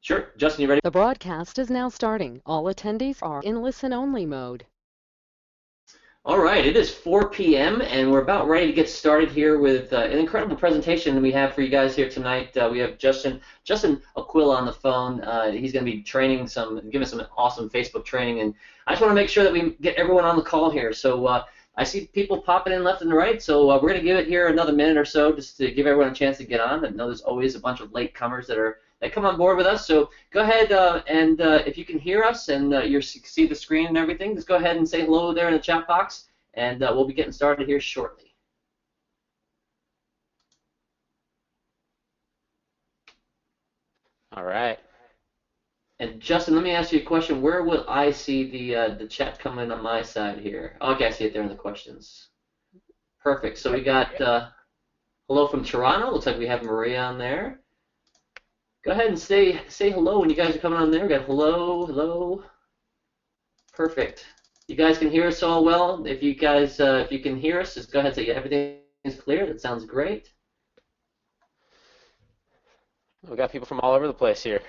Sure. Justin, you ready? The broadcast is now starting. All attendees are in listen-only mode. All right, it is 4 p.m. and we're about ready to get started here with an incredible presentation we have for you guys here tonight. We have Justin Aquila on the phone. He's going to be giving some awesome Facebook training, and I just want to make sure that we get everyone on the call here. So I see people popping in left and right, so we're going to give it here another minute or so just to give everyone a chance to get on. I know there's always a bunch of late comers that come on board with us. So go ahead and if you can hear us and you see the screen and everything, just go ahead and say hello there in the chat box, and we'll be getting started here shortly. All right. And Justin, let me ask you a question. Where will I see the chat coming on my side here? Okay, I see it there in the questions. Perfect. So we got hello from Toronto. Looks like we have Maria on there. Go ahead and say hello when you guys are coming on there. We got hello. Perfect. You guys can hear us all well. If you can hear us, just go ahead and say everything is clear. That sounds great. We got people from all over the place here.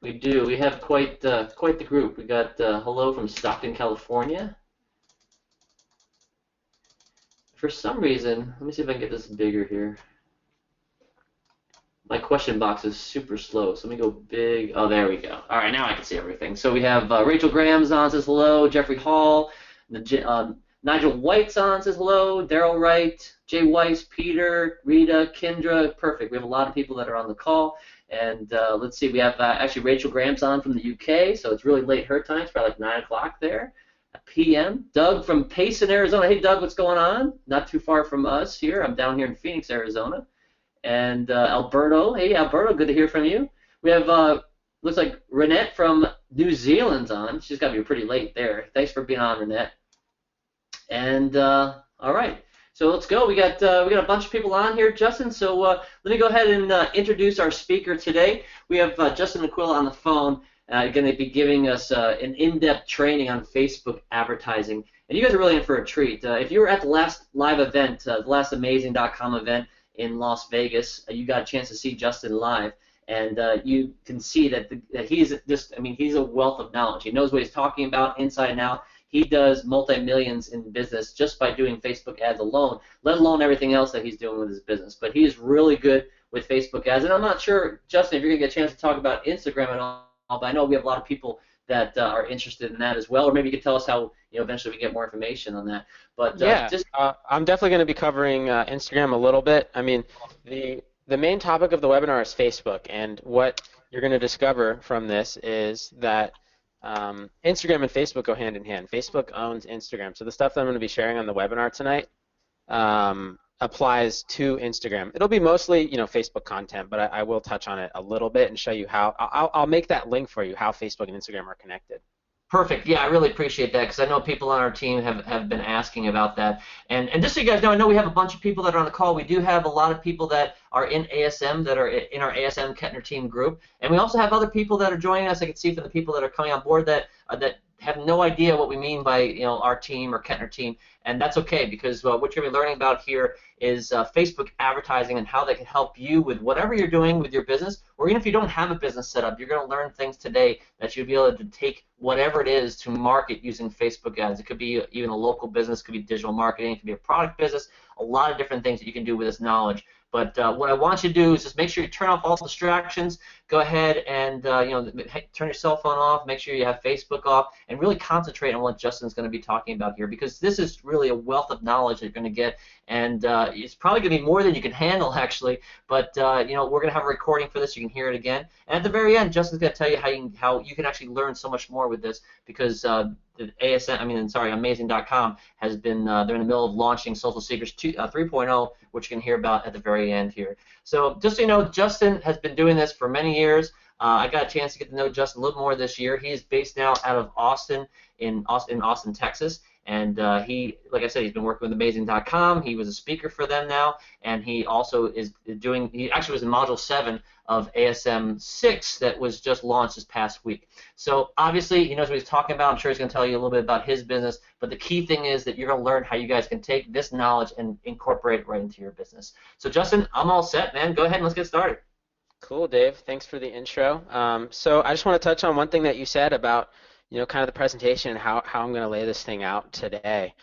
We do. We have quite the group. We got hello from Stockton, California. For some reason, let me see if I can get this bigger here. My question box is super slow, so let me go big. Oh, there we go. All right, now I can see everything. So we have Rachel Graham's on, says hello. Jeffrey Hall. Nigel White's on, says hello. Daryl Wright, Jay Weiss, Peter, Rita, Kendra. Perfect. We have a lot of people that are on the call. And let's see, we have actually Rachel Graham's on from the UK, so it's really late her time. It's probably like 9 o'clock there. PM. Doug from Payson, Arizona. Hey, Doug, what's going on? Not too far from us here. I'm down here in Phoenix, Arizona. And Alberto. Hey, Alberto, good to hear from you. We have, looks like Renette from New Zealand's on. She's got to be pretty late there. Thanks for being on, Renette. And all right, so let's go. We got a bunch of people on here, Justin. So let me go ahead and introduce our speaker today. We have Justin Aquila on the phone, going to be giving us an in-depth training on Facebook advertising. And you guys are really in for a treat. If you were at the last live event, the last Amazing.com event in Las Vegas, you got a chance to see Justin live, and you can see that he's he's a wealth of knowledge. He knows what he's talking about inside and out. He does multi-millions in business just by doing Facebook ads alone, let alone everything else that he's doing with his business. But he is really good with Facebook ads, and I'm not sure, Justin, if you're going to get a chance to talk about Instagram and all, but I know we have a lot of people that are interested in that as well, or maybe you could tell us how eventually we get more information on that. But I'm definitely going to be covering Instagram a little bit. I mean, the main topic of the webinar is Facebook, and what you're going to discover from this is that Instagram and Facebook go hand in hand. Facebook owns Instagram, so the stuff that I'm going to be sharing on the webinar tonight applies to Instagram. It'll be mostly Facebook content, but I will touch on it a little bit and show you how. I'll make that link for you, how Facebook and Instagram are connected. Perfect. Yeah, I really appreciate that because I know people on our team have been asking about that. And just so you guys know, I know we have a bunch of people that are on the call. We do have a lot of people that are in ASM, that are in our ASM Kettner team group. And we also have other people that are joining us. I can see from the people that are coming on board that have no idea what we mean by our team or Kettner team. And that's okay, because what you're going to be learning about here is Facebook advertising and how they can help you with whatever you're doing with your business, or even if you don't have a business set up, you're going to learn things today that you'll be able to take whatever it is to market using Facebook ads. It could be even a local business, it could be digital marketing, it could be a product business, a lot of different things that you can do with this knowledge. But what I want you to do is just make sure you turn off all distractions. Go ahead and turn your cell phone off. Make sure you have Facebook off, and really concentrate on what Justin's going to be talking about here, because this is really a wealth of knowledge that you're going to get, and it's probably going to be more than you can handle, actually. But we're going to have a recording for this. You can hear it again. And at the very end, Justin's going to tell you how you can actually learn so much more with this, because Amazing.com has been they're in the middle of launching Social Secrets 3.0, which you can hear about at the very end here. So just so you know, Justin has been doing this for many years. I got a chance to get to know Justin a little more this year. He is based now out of Austin, in Austin, Texas. And he, like I said, he's been working with Amazing.com. He was a speaker for them now, and he also is doing. He actually was in Module 7 of ASM 6 that was just launched this past week. So obviously, he knows what he's talking about. I'm sure he's going to tell you a little bit about his business. But the key thing is that you're going to learn how you guys can take this knowledge and incorporate it right into your business. So Justin, I'm all set, man. Go ahead and let's get started. Cool, Dave. Thanks for the intro. So I just want to touch on one thing that you said about, kind of the presentation and how I'm going to lay this thing out today.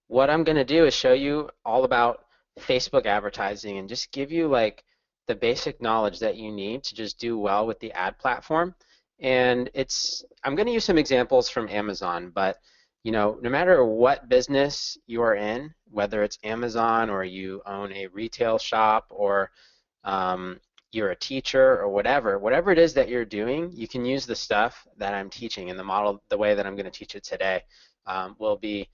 What I'm going to do is show you all about Facebook advertising and just give you like the basic knowledge that you need to just do well with the ad platform. And I'm going to use some examples from Amazon, but no matter what business you are in, whether it's Amazon or you own a retail shop or um, you're a teacher or whatever it is that you're doing, you can use the stuff that I'm teaching, and the model, the way that I'm going to teach it today, will be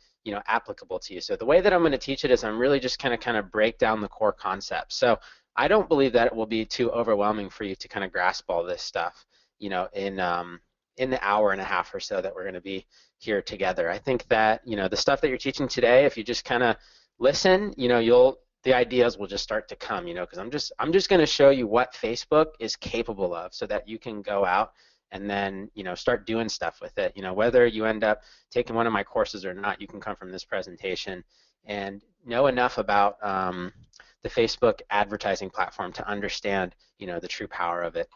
applicable to you. So the way that I'm going to teach it is I'm really just kind of break down the core concepts. So I don't believe that it will be too overwhelming for you to kind of grasp all this stuff, in the hour and a half or so that we're going to be here together. I think that the stuff that you're teaching today, if you just kind of listen, the ideas will just start to come, because I'm just going to show you what Facebook is capable of so that you can go out and then start doing stuff with it. Whether you end up taking one of my courses or not, you can come from this presentation and know enough about the Facebook advertising platform to understand the true power of it.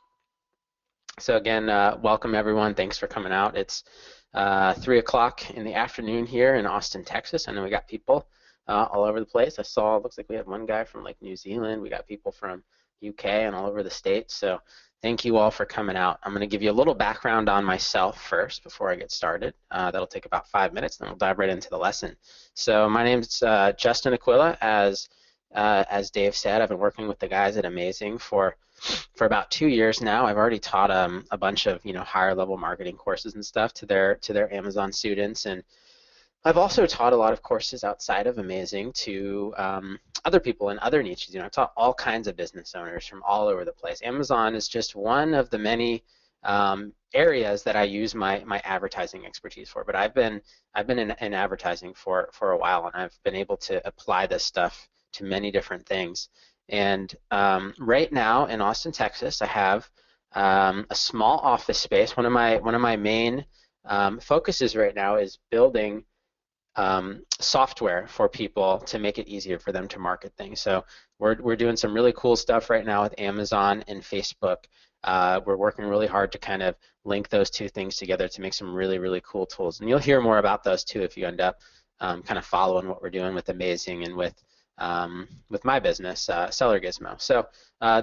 So again, welcome everyone. Thanks for coming out. It's 3 o'clock in the afternoon here in Austin, Texas. I know we got people all over the place. I saw, it looks like we had one guy from like New Zealand. We got people from UK and all over the States. So thank you all for coming out. I'm going to give you a little background on myself first before I get started. That'll take about 5 minutes, then we'll dive right into the lesson. So my name's Justin Aquilia. As Dave said, I've been working with the guys at Amazing for about 2 years now. I've already taught a bunch of higher level marketing courses and stuff to their Amazon students, and I've also taught a lot of courses outside of Amazing to other people in other niches. I've taught all kinds of business owners from all over the place. Amazon is just one of the many areas that I use my advertising expertise for. But I've been in advertising for a while, and I've been able to apply this stuff to many different things. And right now in Austin, Texas, I have a small office space. One of my main focuses right now is building software for people to make it easier for them to market things. So we're doing some really cool stuff right now with Amazon and Facebook. We're working really hard to kind of link those two things together to make some really, really cool tools. And you'll hear more about those too if you end up kind of following what we're doing with Amazing and with my business, Seller Gizmo. So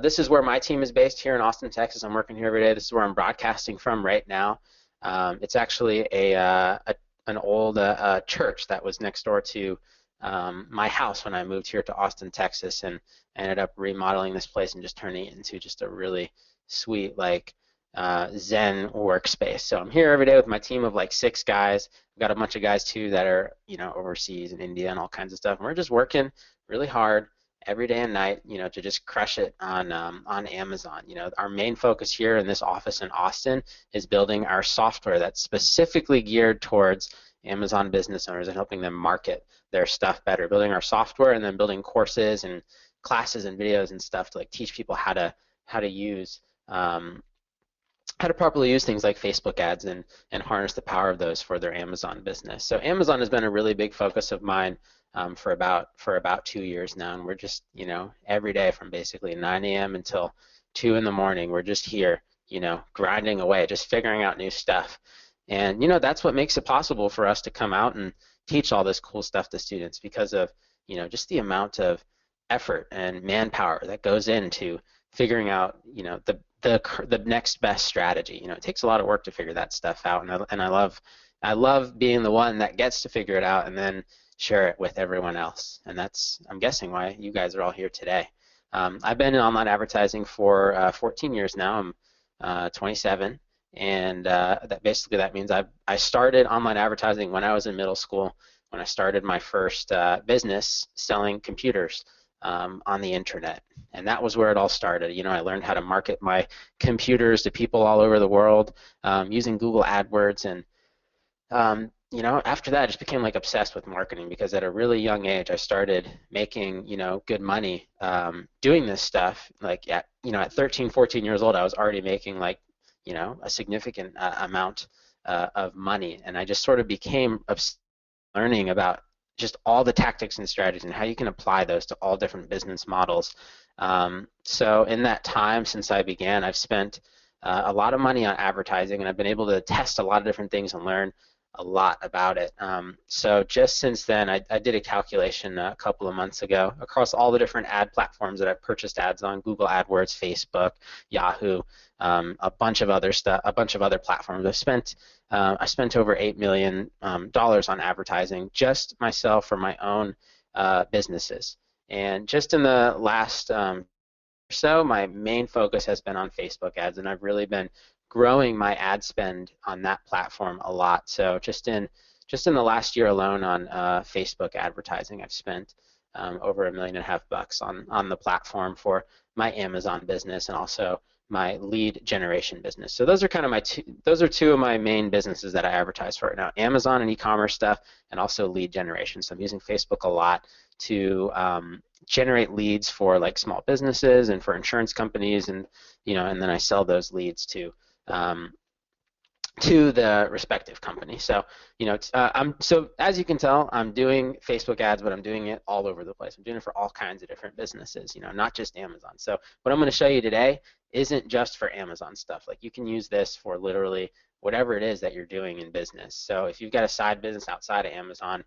this is where my team is based here in Austin, Texas. I'm working here every day. This is where I'm broadcasting from right now. It's actually an old church that was next door to my house when I moved here to Austin, Texas, and ended up remodeling this place and just turning it into just a really sweet, like, Zen workspace. So I'm here every day with my team of like 6 guys. I've got a bunch of guys too that are overseas in India and all kinds of stuff. And we're just working really hard every day and night, to just crush it on Amazon. Our main focus here in this office in Austin is building our software that's specifically geared towards Amazon business owners and helping them market their stuff better. Building our software and then building courses and classes and videos and stuff to like teach people how to use how to properly use things like Facebook ads and harness the power of those for their Amazon business. So Amazon has been a really big focus of mine for about 2 years now, and we're just every day from basically 9 a.m. until 2 in the morning, we're just here grinding away, just figuring out new stuff. And that's what makes it possible for us to come out and teach all this cool stuff to students, because of just the amount of effort and manpower that goes into figuring out the next best strategy. It takes a lot of work to figure that stuff out, and I love being the one that gets to figure it out and then share it with everyone else. And that's, I'm guessing, why you guys are all here today. I've been in online advertising for 14 years now. I'm 27, and that means I started online advertising when I was in middle school, when I started my first business selling computers on the internet. And that was where it all started. I learned how to market my computers to people all over the world using Google AdWords. And after that, I just became like obsessed with marketing, because at a really young age, I started making good money doing this stuff. Like at 13, 14 years old, I was already making like a significant amount of money, and I just sort of became obsessed learning about just all the tactics and strategies and how you can apply those to all different business models. So in that time since I began, I've spent a lot of money on advertising, and I've been able to test a lot of different things and learn a lot about it. So just since then, I did a calculation a couple of months ago across all the different ad platforms that I've purchased ads on: Google AdWords, Facebook, Yahoo, a bunch of other stuff, a bunch of other platforms. I spent over $8 million on advertising, just myself for my own businesses. And just in the last so, my main focus has been on Facebook ads, and I've really been growing my ad spend on that platform a lot. So just in the last year alone on Facebook advertising, I've spent over $1.5 million on the platform for my Amazon business and also my lead generation business. So those are kind of those are two of my main businesses that I advertise for right now: Amazon and e-commerce stuff, and also lead generation. So I'm using Facebook a lot to generate leads for like small businesses and for insurance companies, and and then I sell those leads to the respective company. So so as you can tell, I'm doing Facebook ads, but I'm doing it all over the place. I'm doing it for all kinds of different businesses, not just Amazon. So what I'm going to show you today isn't just for Amazon stuff. Like, you can use this for literally whatever it is that you're doing in business. So if you've got a side business outside of Amazon,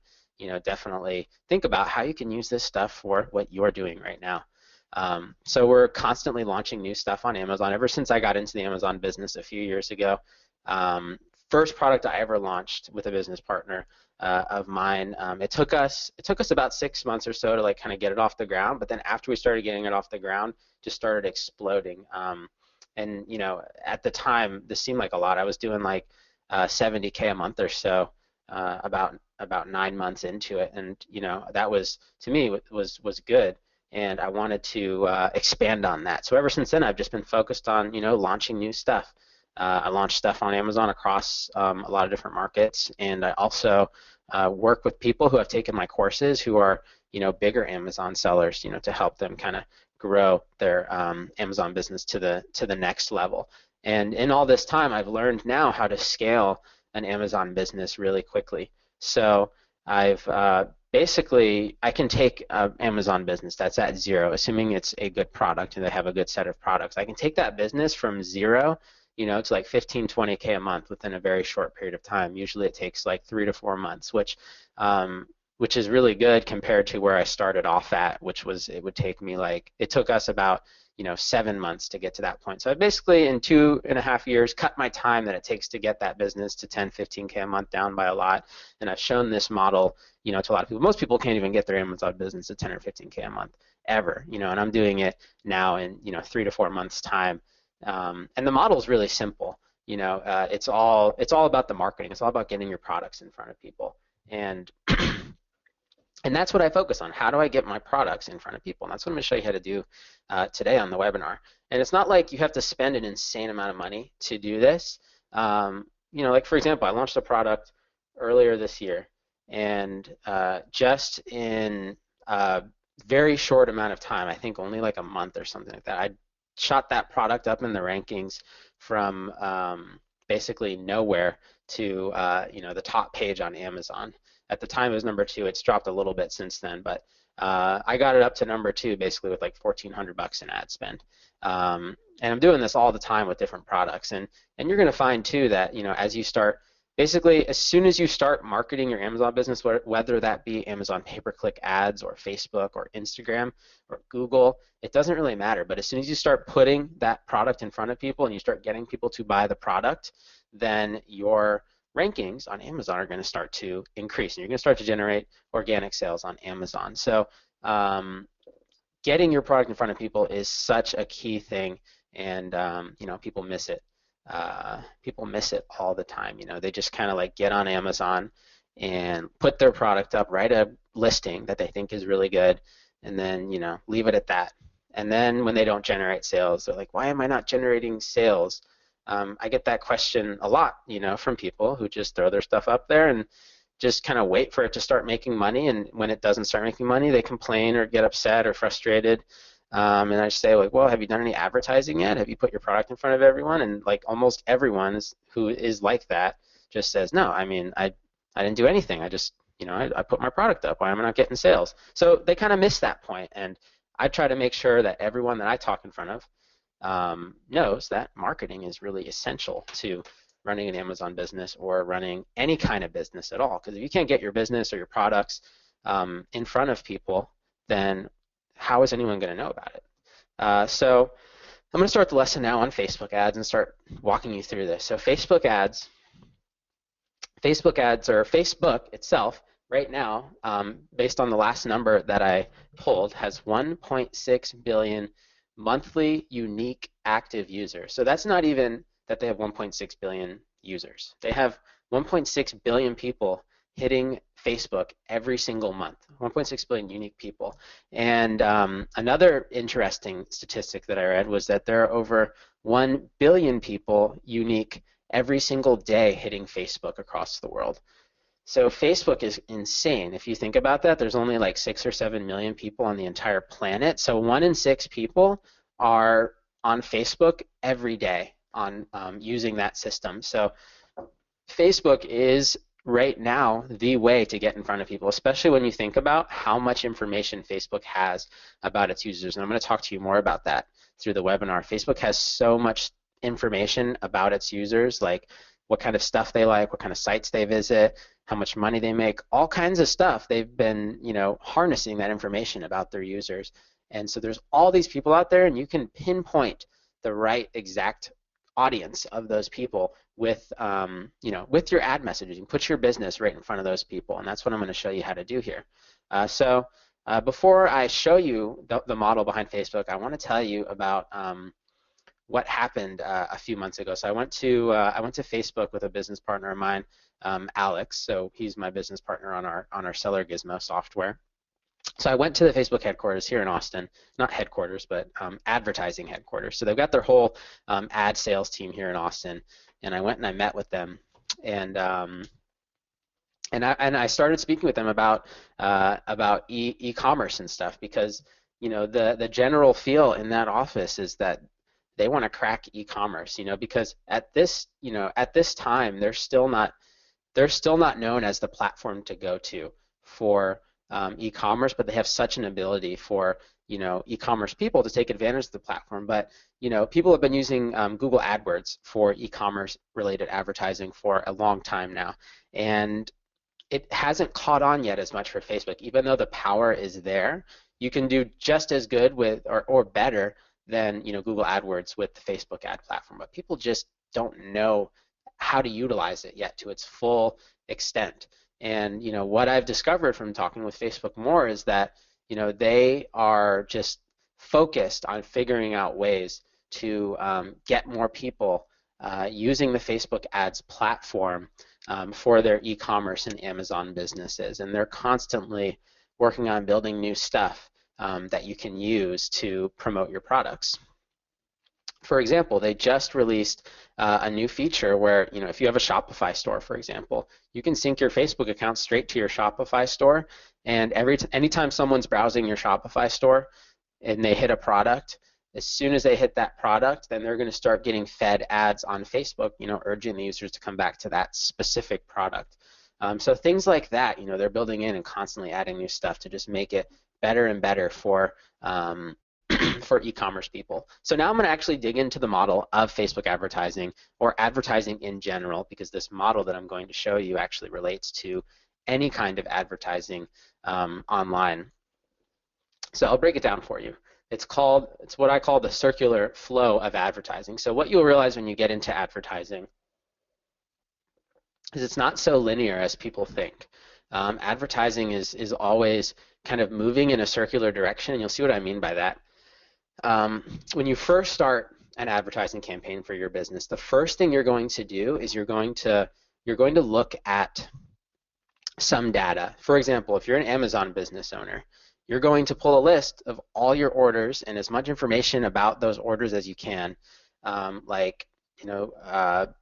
definitely think about how you can use this stuff for what you're doing right now. So we're constantly launching new stuff on Amazon. Ever since I got into the Amazon business a few years ago, first product I ever launched with a business partner of mine, it took us about 6 months or so to like kind of get it off the ground. But then after we started getting it off the ground, just started exploding. And at the time, this seemed like a lot. I was doing like $70K a month or so, about 9 months into it, and that was, to me, was good. And I wanted to expand on that. So ever since then, I've just been focused on launching new stuff. I launched stuff on Amazon across a lot of different markets, and I also work with people who have taken my courses who are bigger Amazon sellers, to help them kind of grow their Amazon business to the next level. And in all this time, I've learned now how to scale an Amazon business really quickly. So I've basically, I can take an Amazon business that's at zero, assuming it's a good product and they have a good set of products. I can take that business from zero, to like 15, 20K a month within a very short period of time. Usually it takes like 3 to 4 months, which is really good compared to where I started off at, which was, it would take me it took us about 7 months to get to that point. So I basically, in 2.5 years, cut my time that it takes to get that business to 10, 15K a month down by a lot. And I've shown this model, to a lot of people. Most people can't even get their Amazon business to 10 or 15K a month ever, and I'm doing it now in 3 to 4 months time. And the model is really simple. It's all about the marketing. It's all about getting your products in front of people. And and that's what I focus on. How do I get my products in front of people? And that's what I'm going to show you how to do today on the webinar. And it's not like you have to spend an insane amount of money to do this. Like, for example, I launched a product earlier this year, and just in a very short amount of time, I think only like a month or something like that, I shot that product up in the rankings from basically nowhere to the top page on Amazon. At the time it was number 2. It's dropped a little bit since then, but I got it up to number 2 basically with like $1,400 in ad spend. And I'm doing this all the time with different products, and you're going to find too that as you start, basically as soon as you start marketing your Amazon business, whether that be Amazon pay-per-click ads or Facebook or Instagram or Google, it doesn't really matter. But as soon as you start putting that product in front of people and you start getting people to buy the product, then your rankings on Amazon are going to start to increase, and you're going to start to generate organic sales on Amazon. So getting your product in front of people is such a key thing, and people miss it. People miss it all the time. They just kind of like get on Amazon and put their product up, write a listing that they think is really good, and then leave it at that. And then when they don't generate sales, they're like, why am I not generating sales? I get that question a lot, from people who just throw their stuff up there and just kind of wait for it to start making money, and when it doesn't start making money, they complain or get upset or frustrated. And I say, like, well, have you done any advertising yet? Have you put your product in front of everyone? And like almost everyone who is like that just says, no, I mean, I didn't do anything. I just I put my product up. Why am I not getting sales? So they kind of miss that point, and I try to make sure that everyone that I talk in front of knows that marketing is really essential to running an Amazon business or running any kind of business at all. Because if you can't get your business or your products in front of people, then how is anyone going to know about it? So I'm going to start the lesson now on Facebook ads and start walking you through this. So Facebook ads or Facebook itself right now, based on the last number that I pulled, has 1.6 billion monthly unique active users. So that's not even that they have 1.6 billion users. They have 1.6 billion people hitting Facebook every single month, 1.6 billion unique people. And another interesting statistic that I read was that there are over 1 billion people unique every single day hitting Facebook across the world. So Facebook is insane. If you think about that, there's only like 6 or 7 million people on the entire planet. So 1 in 6 people are on Facebook every day on using that system. So Facebook is right now the way to get in front of people, especially when you think about how much information Facebook has about its users. And I'm going to talk to you more about that through the webinar. Facebook has so much information about its users, like what kind of stuff they like, what kind of sites they visit, how much money they make, all kinds of stuff. They've been, harnessing that information about their users. And so there's all these people out there, and you can pinpoint the right exact audience of those people with, with your ad messaging. You can put your business right in front of those people, and that's what I'm going to show you how to do here. So before I show you the model behind Facebook, I want to tell you about what happened a few months ago. So I went to Facebook with a business partner of mine, Alex. So he's my business partner on our Seller Gizmo software. So I went to the Facebook headquarters here in Austin, not headquarters, but advertising headquarters. So they've got their whole ad sales team here in Austin, and I went and I met with them, and I started speaking with them about e-commerce and stuff, because the general feel in that office is that they want to crack e-commerce, because at this time they're still not known as the platform to go to for e-commerce, but they have such an ability for e-commerce people to take advantage of the platform. But people have been using Google AdWords for e-commerce related advertising for a long time now, and it hasn't caught on yet as much for Facebook. Even though the power is there, you can do just as good with or better than Google AdWords with the Facebook ad platform, but people just don't know how to utilize it yet to its full extent. And what I've discovered from talking with Facebook more is that they are just focused on figuring out ways to get more people using the Facebook ads platform for their e-commerce and Amazon businesses, and they're constantly working on building new stuff that you can use to promote your products. For example, they just released a new feature where, if you have a Shopify store, for example, you can sync your Facebook account straight to your Shopify store, and anytime someone's browsing your Shopify store and they hit a product, as soon as they hit that product, then they're going to start getting fed ads on Facebook, urging the users to come back to that specific product. So things like that, they're building in and constantly adding new stuff to just make it better and better for for e-commerce people. So now I'm going to actually dig into the model of Facebook advertising, or advertising in general, because this model that I'm going to show you actually relates to any kind of advertising online. So I'll break it down for you. It's what I call the circular flow of advertising. So what you'll realize when you get into advertising is it's not so linear as people think. Advertising is always kind of moving in a circular direction, and you'll see what I mean by that. When you first start an advertising campaign for your business, the first thing you're going to do is you're going to look at some data. For example, if you're an Amazon business owner, you're going to pull a list of all your orders and as much information about those orders as you can,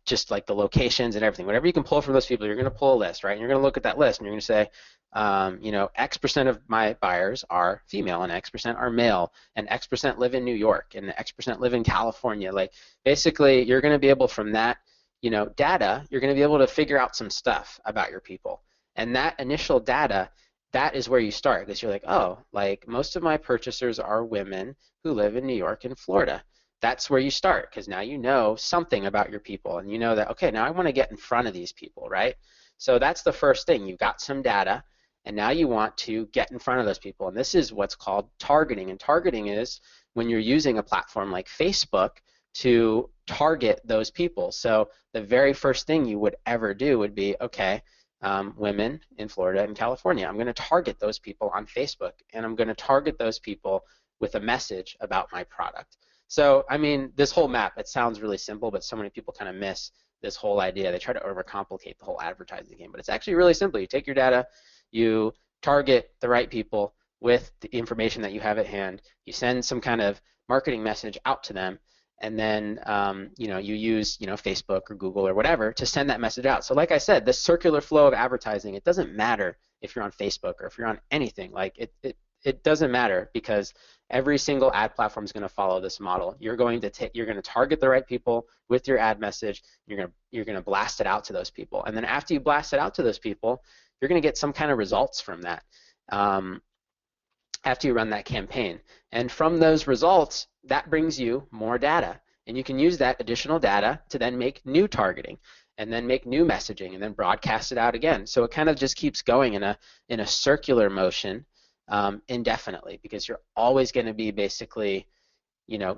just like the locations and everything. Whatever you can pull from those people, you're going to pull a list, right? And you're going to look at that list and you're going to say, X% of my buyers are female and X% are male, and X% live in New York and X% live in California. Like, basically, you're going to be able, from that, data, you're going to be able to figure out some stuff about your people. And that initial data, that is where you start, because you're like, oh, like most of my purchasers are women who live in New York and Florida. That's where you start, because now you know something about your people, and you know that, okay, now I want to get in front of these people, right? So that's the first thing. You've got some data, and now you want to get in front of those people, and this is what's called targeting. And targeting is when you're using a platform like Facebook to target those people. So the very first thing you would ever do would be, okay, women in Florida and California. I'm going to target those people on Facebook, and I'm going to target those people with a message about my product. So, I mean, this whole map, it sounds really simple, but so many people kind of miss this whole idea. They try to overcomplicate the whole advertising game, but it's actually really simple. You take your data, you target the right people with the information that you have at hand, you send some kind of marketing message out to them, and then you use Facebook or Google or whatever to send that message out. So like I said, the circular flow of advertising, it doesn't matter if you're on Facebook or if you're on anything. Like it doesn't matter, because every single ad platform is going to follow this model. You're going to target the right people with your ad message. You're going to blast it out to those people, and then after you blast it out to those people, you're going to get some kind of results from that after you run that campaign. And from those results, that brings you more data, and you can use that additional data to then make new targeting, and then make new messaging, and then broadcast it out again. So it kind of just keeps going in a circular motion indefinitely, because you're always going to be basically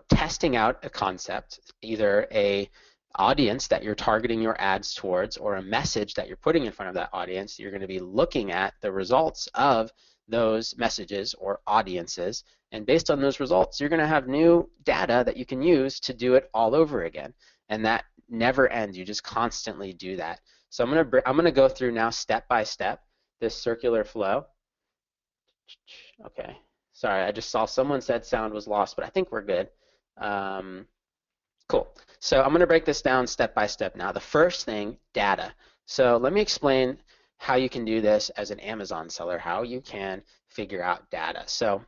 testing out a concept, either a audience that you're targeting your ads towards, or a message that you're putting in front of that audience. You're going to be looking at the results of those messages or audiences, and based on those results, you're going to have new data that you can use to do it all over again, and that never ends. You just constantly do that. So I'm going to go through now step by step this circular flow. Okay, sorry, I just saw someone said sound was lost, but I think we're good. Cool. So I'm going to break this down step by step now. The first thing, data. So let me explain how you can do this as an Amazon seller, how you can figure out data. So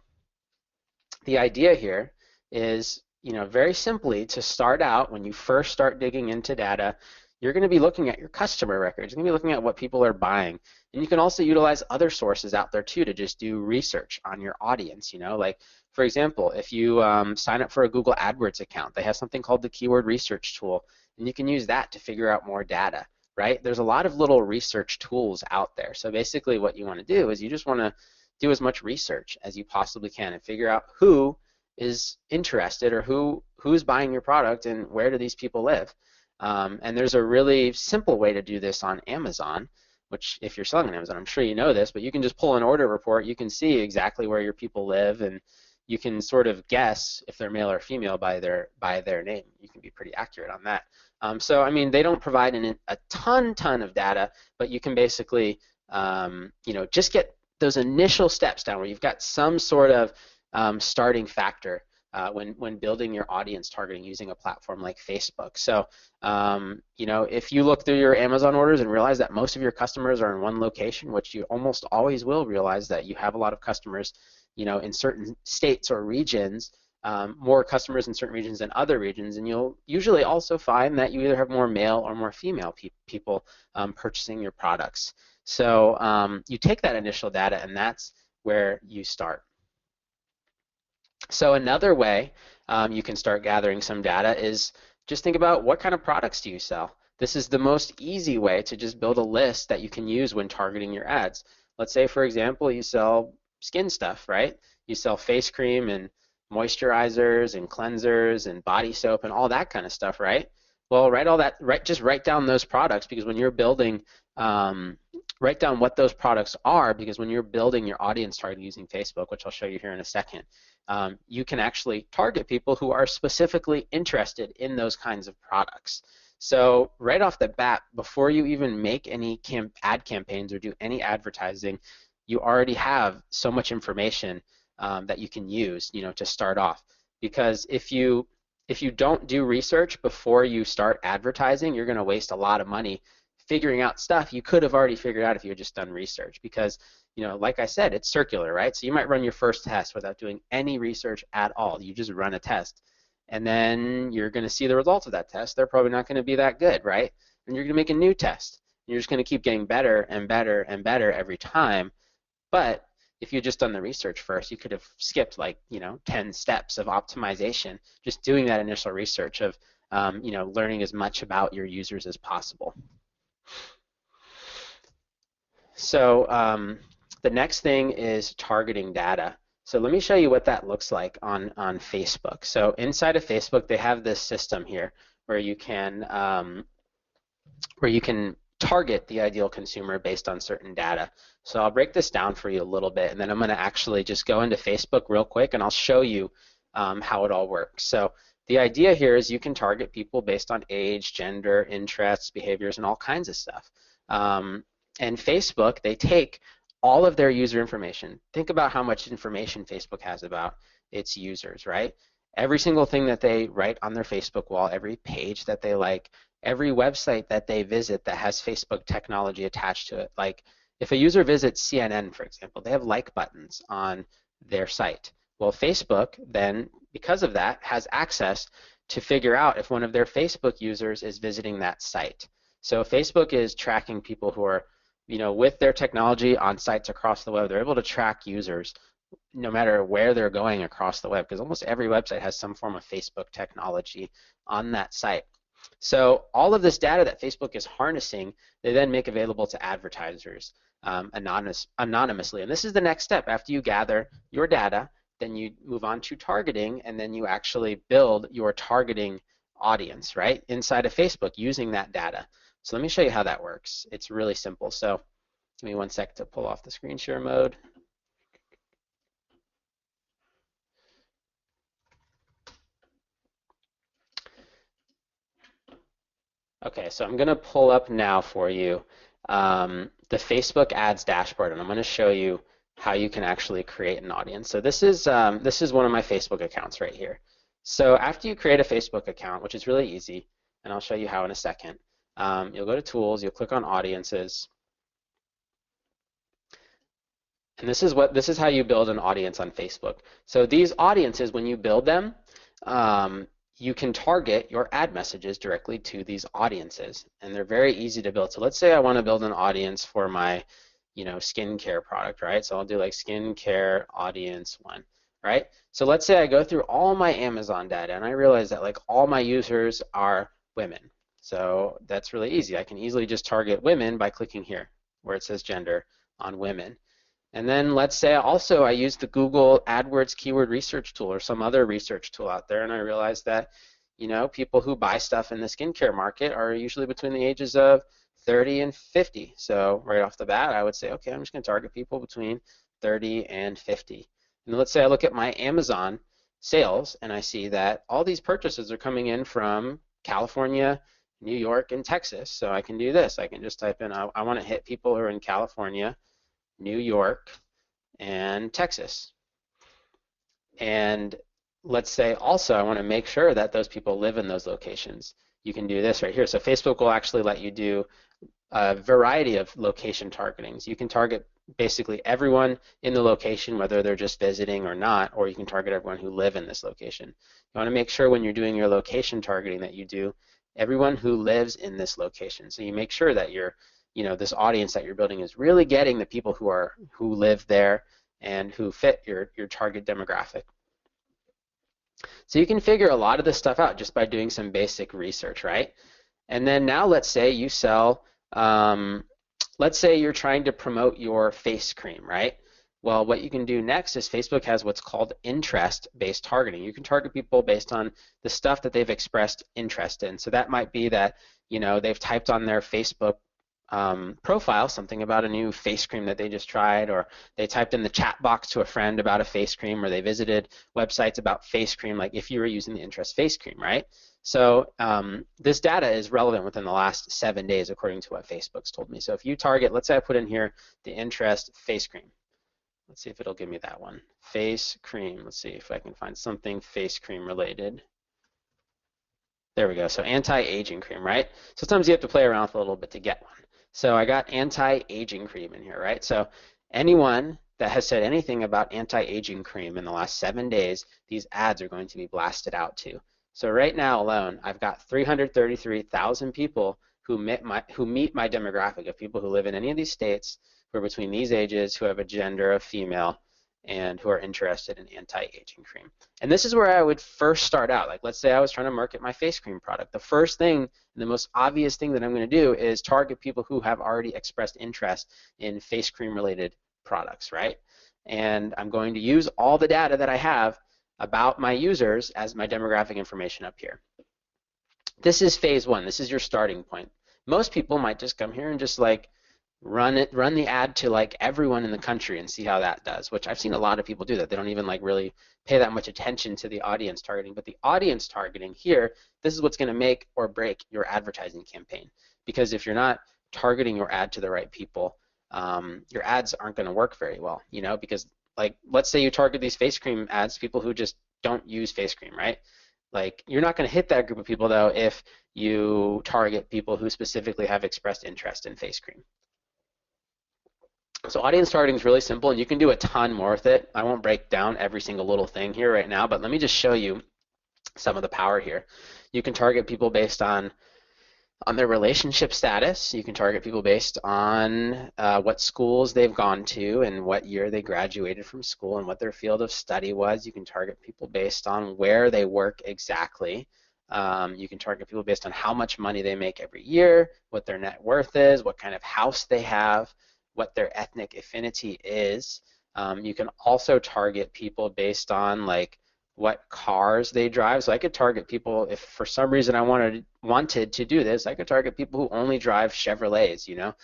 the idea here is, very simply, to start out, when you first start digging into data, you're going to be looking at your customer records. You're going to be looking at what people are buying. And you can also utilize other sources out there too to just do research on your audience. Like, for example, if you sign up for a Google AdWords account, they have something called the keyword research tool, and you can use that to figure out more data, right? There's a lot of little research tools out there. So basically what you want to do is you just want to do as much research as you possibly can and figure out who is interested, or who's buying your product, and where do these people live. And there's a really simple way to do this on Amazon, which, if you're selling on Amazon, I'm sure you know this, but you can just pull an order report. You can see exactly where your people live, and you can sort of guess if they're male or female by their name. You can be pretty accurate on that. So I mean, they don't provide a ton of data, but you can basically just get those initial steps down where you've got some sort of starting factor when building your audience targeting using a platform like Facebook. So if you look through your Amazon orders and realize that most of your customers are in one location, which you almost always will realize that you have a lot of customers in certain states or regions, more customers in certain regions than other regions, and you'll usually also find that you either have more male or more female people purchasing your products. So you take that initial data, and that's where you start. So another way you can start gathering some data is just think about, what kind of products do you sell? This is the most easy way to just build a list that you can use when targeting your ads. Let's say, for example, you sell skin stuff, right? You sell face cream and moisturizers and cleansers and body soap and all that kind of stuff, right? Well, just write down those products, because when you're building, write down what those products are, because when you're building your audience targeting using Facebook, which I'll show you here in a second, you can actually target people who are specifically interested in those kinds of products. So right off the bat, before you even make any ad campaigns or do any advertising, you already have so much information that you can use, to start off. Because if you don't do research before you start advertising, you're going to waste a lot of money figuring out stuff you could have already figured out if you had just done research. Because, like I said, it's circular, right? So you might run your first test without doing any research at all. You just run a test, and then you're going to see the results of that test. They're probably not going to be that good, right? And you're going to make a new test, You're just going to keep getting better and better and better every time. But if you had just done the research first, you could have skipped like 10 steps of optimization, just doing that initial research of learning as much about your users as possible. So the next thing is targeting data. So let me show you what that looks like on Facebook. So inside of Facebook, they have this system here where you can target the ideal consumer based on certain data. So I'll break this down for you a little bit, and then I'm going to actually just go into Facebook real quick, and I'll show you how it all works. So the idea here is you can target people based on age, gender, interests, behaviors, and all kinds of stuff. And Facebook, they take all of their user information. Think about how much information Facebook has about its users, right? Every single thing that they write on their Facebook wall, every page that they like, every website that they visit that has Facebook technology attached to it. Like if a user visits CNN, for example, they have like buttons on their site. Well, Facebook then, because of that, has access to figure out if one of their Facebook users is visiting that site. So Facebook is tracking people who are, with their technology on sites across the web. They're able to track users no matter where they're going across the web, because almost every website has some form of Facebook technology on that site. So all of this data that Facebook is harnessing, they then make available to advertisers anonymously. And this is the next step. After you gather your data, then you move on to targeting, and then you actually build your targeting audience, right, inside of Facebook using that data. So let me show you how that works. It's really simple. So give me one sec to pull off the screen share mode. Okay, so I'm going to pull up now for you the Facebook ads dashboard, and I'm going to show you how you can actually create an audience. So this is one of my Facebook accounts right here. So after you create a Facebook account, which is really easy, and I'll show you how in a second, you'll go to Tools, you'll click on Audiences, and this is how you build an audience on Facebook. So these audiences, when you build them, you can target your ad messages directly to these audiences, and they're very easy to build. So let's say I want to build an audience for my, skincare product, right? So I'll do like skincare audience 1, right? So let's say I go through all my Amazon data, and I realize that like all my users are women. So that's really easy. I can easily just target women by clicking here where it says gender on women. And then let's say also I use the Google AdWords keyword research tool or some other research tool out there, and I realize that, people who buy stuff in the skincare market are usually between the ages of 30 and 50. So right off the bat, I would say, okay, I'm just going to target people between 30 and 50. And let's say I look at my Amazon sales, and I see that all these purchases are coming in from California, New York, and Texas. So I can do this. I can just type in, I want to hit people who are in California, New York, and Texas. And let's say also I want to make sure that those people live in those locations. You can do this right here. So Facebook will actually let you do a variety of location targetings. You can target basically everyone in the location, whether they're just visiting or not, or you can target everyone who live in this location. You want to make sure when you're doing your location targeting that you do everyone who lives in this location. So you make sure that you're this audience that you're building is really getting the people who live there and who fit your target demographic. So you can figure a lot of this stuff out just by doing some basic research, right? And then now let's say you sell, let's say you're trying to promote your face cream, right? Well, what you can do next is Facebook has what's called interest-based targeting. You can target people based on the stuff that they've expressed interest in. So that might be that, they've typed on their Facebook profile something about a new face cream that they just tried, or they typed in the chat box to a friend about a face cream, or they visited websites about face cream, like if you were using the interest face cream, right? So this data is relevant within the last 7 days according to what Facebook's told me. So if you target, let's say I put in here the interest face cream. Let's see if it'll give me that one. Face cream. Let's see if I can find something face cream related. There we go. So anti-aging cream, right? So sometimes you have to play around with a little bit to get one. So I got anti-aging cream in here, right? So anyone that has said anything about anti-aging cream in the last 7 days, these ads are going to be blasted out to. So right now alone, I've got 333,000 people who meet my demographic of people who live in any of these states, who are between these ages, who have a gender of female, and who are interested in anti-aging cream. And this is where I would first start out. Like, let's say I was trying to market my face cream product. The first thing, the most obvious thing that I'm going to do is target people who have already expressed interest in face cream related products, right? And I'm going to use all the data that I have about my users as my demographic information up here. This is phase one. This is your starting point. Most people might just come here and just like run the ad to like everyone in the country and see how that does, which I've seen a lot of people do that. They don't even like really pay that much attention to the audience targeting. But the audience targeting here, this is what's going to make or break your advertising campaign. Because if you're not targeting your ad to the right people, your ads aren't going to work very well, you know, because like let's say you target these face cream ads, people who just don't use face cream, right? Like you're not going to hit that group of people though if you target people who specifically have expressed interest in face cream. So audience targeting is really simple, and you can do a ton more with it. I won't break down every single little thing here right now, but let me just show you some of the power here. You can target people based on their relationship status. You can target people based on what schools they've gone to and what year they graduated from school and what their field of study was. You can target people based on where they work exactly. You can target people based on how much money they make every year, what their net worth is, what kind of house they have, what their ethnic affinity is. You can also target people based on like what cars they drive. So I could target people if for some reason I wanted to do this. I could target people who only drive Chevrolets, you know,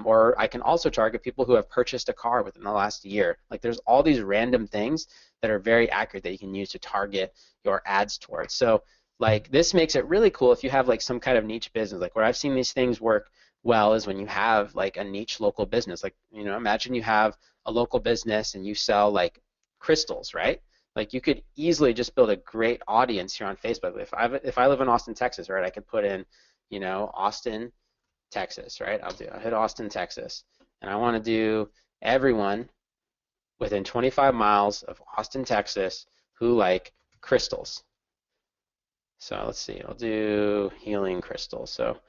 or I can also target people who have purchased a car within the last year. Like there's all these random things that are very accurate that you can use to target your ads towards. So like this makes it really cool if you have like some kind of niche business. Like where I've seen these things work well is when you have like a niche local business. Like, you know, imagine you have a local business and you sell like crystals, right? Like you could easily just build a great audience here on Facebook. If I live in Austin, Texas, right, I could put in, you know, Austin, Texas, right? I'll hit Austin, Texas, and I want to do everyone within 25 miles of Austin, Texas who like crystals. So let's see, I'll do healing crystals. So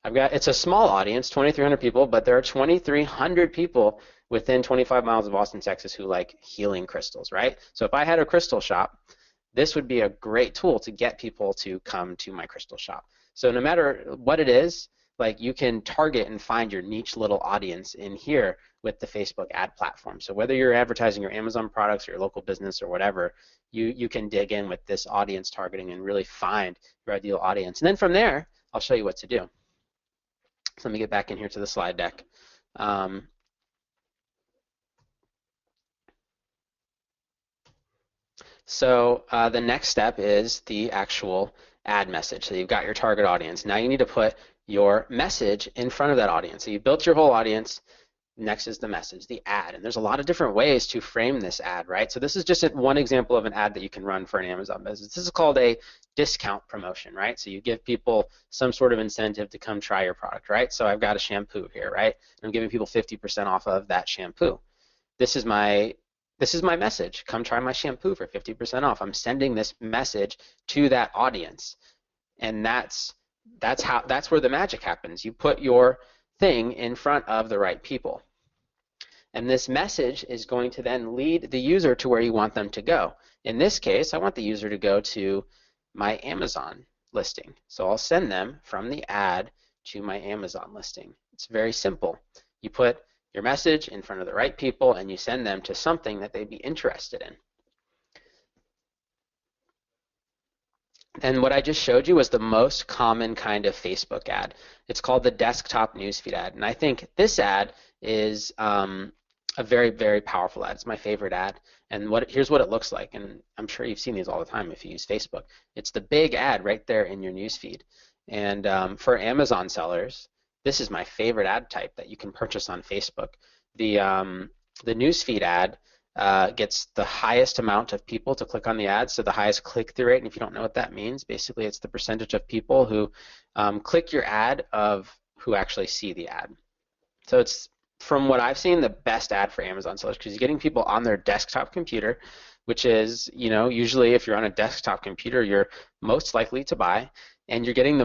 it's a small audience, 2,300 people, but there are 2,300 people within 25 miles of Austin, Texas who like healing crystals, right? So if I had a crystal shop, this would be a great tool to get people to come to my crystal shop. So no matter what it is, like you can target and find your niche little audience in here with the Facebook ad platform. So whether you're advertising your Amazon products or your local business or whatever, you can dig in with this audience targeting and really find your ideal audience. And then from there, I'll show you what to do. So let me get back in here to the slide deck. So the next step is the actual ad message. So you've got your target audience. Now you need to put your message in front of that audience. So you built your whole audience. Next is the message, the ad. And there's a lot of different ways to frame this ad, right? So this is just one example of an ad that you can run for an Amazon business. This is called a discount promotion, right? So you give people some sort of incentive to come try your product, right? So I've got a shampoo here, right? I'm giving people 50% off of that shampoo. This is my message. Come try my shampoo for 50% off. I'm sending this message to that audience. And that's where the magic happens. You put your thing in front of the right people. And this message is going to then lead the user to where you want them to go. In this case, I want the user to go to my Amazon listing. So I'll send them from the ad to my Amazon listing. It's very simple. You put your message in front of the right people and you send them to something that they'd be interested in. And what I just showed you was the most common kind of Facebook ad. It's called the desktop newsfeed ad. And I think this ad is a very, very powerful ad. It's my favorite ad. And here's what it looks like. And I'm sure you've seen these all the time if you use Facebook. It's the big ad right there in your newsfeed. And for Amazon sellers, this is my favorite ad type that you can purchase on Facebook. The newsfeed ad gets the highest amount of people to click on the ad, so the highest click-through rate. And if you don't know what that means, basically it's the percentage of people who click your ad of who actually see the ad. So it's, from what I've seen, the best ad for Amazon sellers because you're getting people on their desktop computer, which is, you know, usually if you're on a desktop computer, you're most likely to buy, and you're getting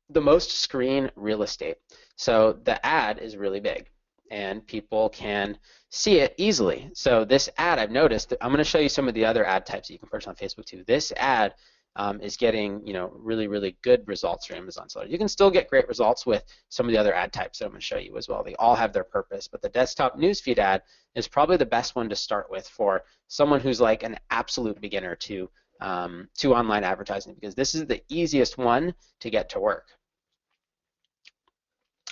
the most screen real estate. So the ad is really big and people can see it easily. So this ad, I've noticed, I'm going to show you some of the other ad types that you can purchase on Facebook too. This ad is getting, really, really good results for Amazon sellers. You can still get great results with some of the other ad types that I'm going to show you as well. They all have their purpose, but the desktop newsfeed ad is probably the best one to start with for someone who's like an absolute beginner to online advertising, because this is the easiest one to get to work.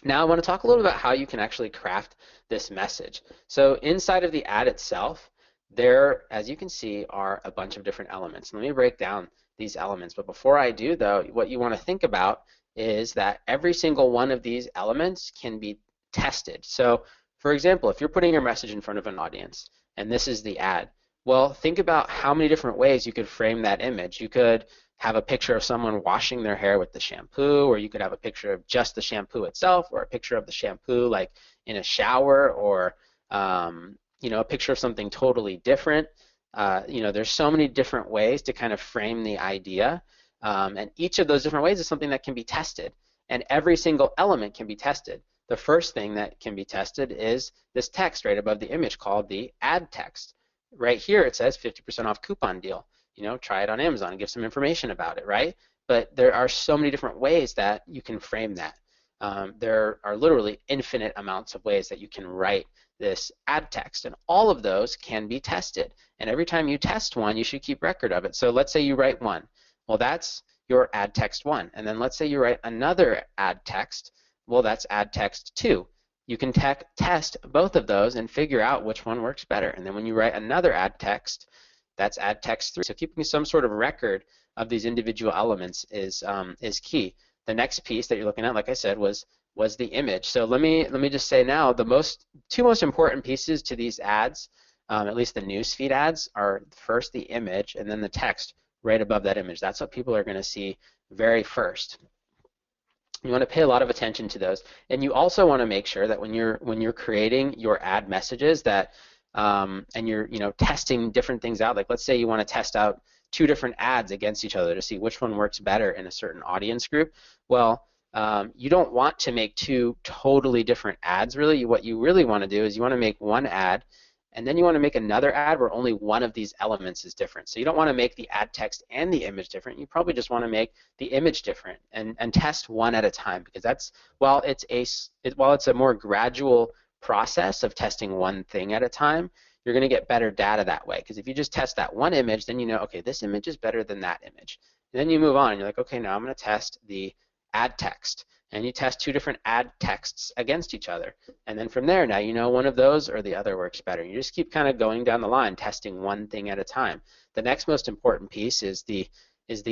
Now I want to talk a little about how you can actually craft this message. So inside of the ad itself, there, as you can see, are a bunch of different elements. Let me break down these elements. But before I do, though, what you want to think about is that every single one of these elements can be tested. So, for example, if you're putting your message in front of an audience, and this is the ad, well, think about how many different ways you could frame that image. You could have a picture of someone washing their hair with the shampoo, or you could have a picture of just the shampoo itself, or a picture of the shampoo like in a shower, or a picture of something totally different. There's so many different ways to kind of frame the idea, and each of those different ways is something that can be tested, and every single element can be tested. The first thing that can be tested is this text right above the image called the ad text. Right here it says 50% off coupon deal. Try it on Amazon and give some information about it, right? But there are so many different ways that you can frame that. There are literally infinite amounts of ways that you can write this ad text, and all of those can be tested. And every time you test one, you should keep record of it. So let's say you write one. Well, that's your ad text 1. And then let's say you write another ad text. Well, that's ad text 2. You can test both of those and figure out which one works better. And then when you write another ad text, that's ad text 3. So keeping some sort of record of these individual elements is key. The next piece that you're looking at, like I said, was the image. So let me just say now, the two most important pieces to these ads, at least the newsfeed ads, are first the image and then the text right above that image. That's what people are going to see very first. You want to pay a lot of attention to those, and you also want to make sure that when you're creating your ad messages that and you're testing different things out. Like let's say you want to test out 2 different ads against each other to see which one works better in a certain audience group. Well, you don't want to make 2 totally different ads. Really, what you really want to do is you want to make one ad, and then you want to make another ad where only one of these elements is different. So you don't want to make the ad text and the image different. You probably just want to make the image different and test one at a time, because that's while it's a more gradual process of testing one thing at a time, you're going to get better data that way. Because if you just test that one image, then you know, okay, this image is better than that image. And then you move on and you're like, okay, now I'm going to test the ad text. And you test 2 different ad texts against each other. And then from there, now you know one of those or the other works better. You just keep kind of going down the line, testing one thing at a time. The next most important piece is the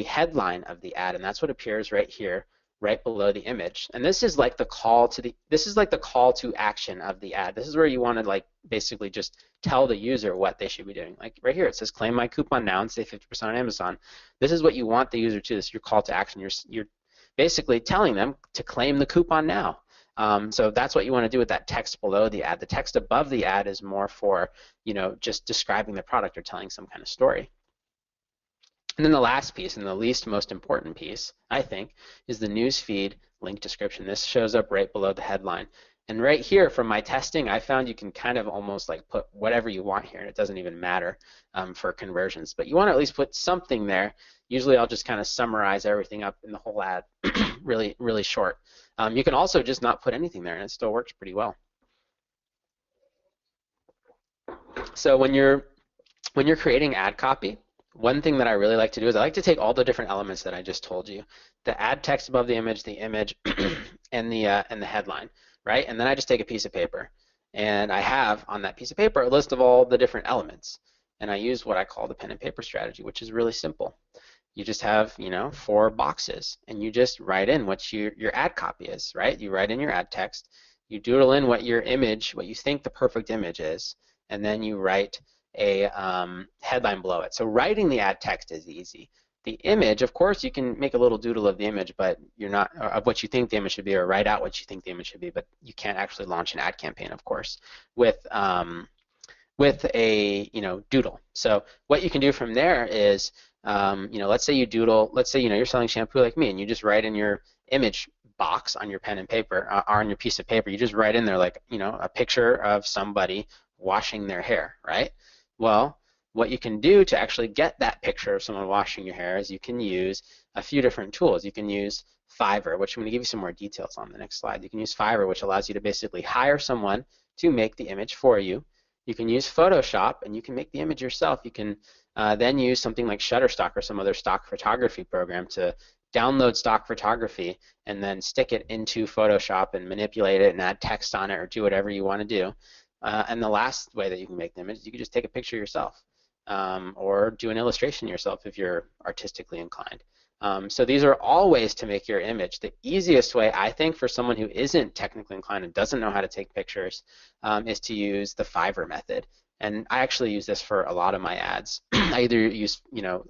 headline of the ad, and that's what appears right here, right below the image. And this is like the call to action of the ad. This is where you want to like basically just tell the user what they should be doing. Like right here, it says claim my coupon now and save 50% on Amazon. This is what you want the user to do. This is your call to action. You're basically telling them to claim the coupon now. So that's what you want to do with that text below the ad. The text above the ad is more for, just describing the product or telling some kind of story. And then the last piece, and the least most important piece, I think, is the newsfeed link description. This shows up right below the headline. And right here, from my testing, I found you can kind of almost like put whatever you want here, and it doesn't even matter for conversions. But you want to at least put something there. Usually I'll just kind of summarize everything up in the whole ad really, really short. You can also just not put anything there, and it still works pretty well. So when you're creating ad copy, one thing that I really like to do is I like to take all the different elements that I just told you, the ad text above the image, and the headline, right? And then I just take a piece of paper, and I have on that piece of paper a list of all the different elements, and I use what I call the pen and paper strategy, which is really simple. You just have 4 boxes, and you just write in what your ad copy is, right? You write in your ad text, you doodle in what your image, what you think the perfect image is, and then you write a headline below it. So writing the ad text is easy. The image, of course, you can make a little doodle of the image, but you're not of what you think the image should be, or write out what you think the image should be. But you can't actually launch an ad campaign, of course, with a doodle. So what you can do from there is, let's say you doodle. Let's say you're selling shampoo like me, and you just write in your image box on your pen and paper, or on your piece of paper, you just write in there like, a picture of somebody washing their hair, right? Well, what you can do to actually get that picture of someone washing your hair is you can use a few different tools. You can use Fiverr, which I'm going to give you some more details on the next slide. You can use Fiverr, which allows you to basically hire someone to make the image for you. You can use Photoshop, and you can make the image yourself. You can then use something like Shutterstock or some other stock photography program to download stock photography and then stick it into Photoshop and manipulate it and add text on it or do whatever you want to do. And the last way that you can make the image is you can just take a picture yourself, or do an illustration yourself if you're artistically inclined. So these are all ways to make your image. The easiest way, I think, for someone who isn't technically inclined and doesn't know how to take pictures is to use the Fiverr method. And I actually use this for a lot of my ads. I either use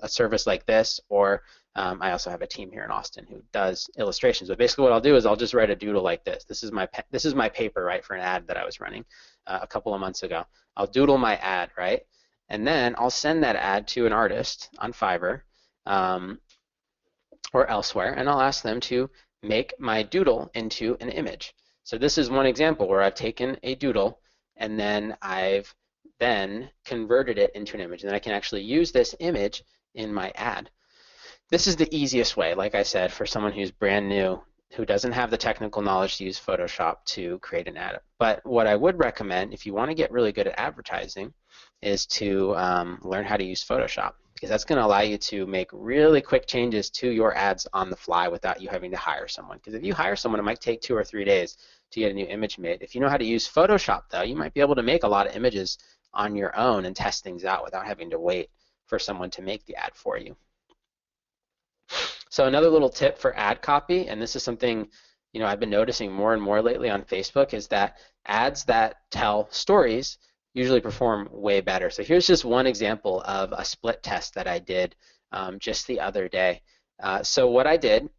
a service like this, or I also have a team here in Austin who does illustrations. But basically what I'll do is I'll just write a doodle like this. This is my paper, right, for an ad that I was running a couple of months ago. I'll doodle my ad, right? And then I'll send that ad to an artist on Fiverr or elsewhere, and I'll ask them to make my doodle into an image. So this is one example where I've taken a doodle and then I've converted it into an image, and then I can actually use this image in my ad. This is the easiest way, like I said, for someone who's brand new, who doesn't have the technical knowledge to use Photoshop to create an ad. But what I would recommend, if you want to get really good at advertising, is to learn how to use Photoshop, because that's going to allow you to make really quick changes to your ads on the fly without you having to hire someone. Because if you hire someone, it might take 2 or 3 days to get a new image made. If you know how to use Photoshop, though, you might be able to make a lot of images on your own and test things out without having to wait for someone to make the ad for you. So another little tip for ad copy, and this is something I've been noticing more and more lately on Facebook, is that ads that tell stories usually perform way better. So here's just one example of a split test that I did just the other day. So what I did,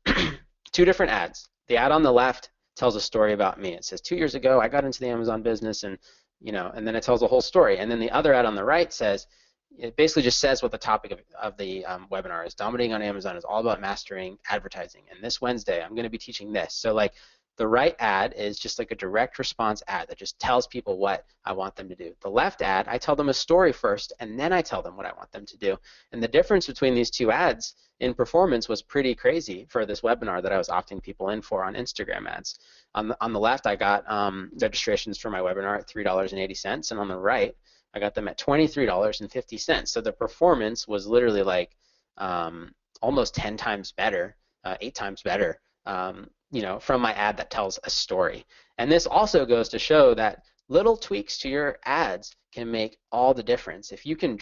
2 different ads. The ad on the left tells a story about me. It says 2 years ago I got into the Amazon business, and and then it tells a whole story. And then the other ad on the right says, it basically just says what the topic of the webinar is. Dominating on Amazon is all about mastering advertising. And this Wednesday, I'm going to be teaching this. So like the right ad is just like a direct response ad that just tells people what I want them to do. The left ad, I tell them a story first, and then I tell them what I want them to do. And the difference between these 2 ads in performance was pretty crazy for this webinar that I was opting people in for on Instagram ads. On the left, I got registrations for my webinar at $3.80, and on the right, I got them at $23.50. So the performance was literally like almost 10 times better, 8 times better, from my ad that tells a story. And this also goes to show that little tweaks to your ads can make all the difference. If you can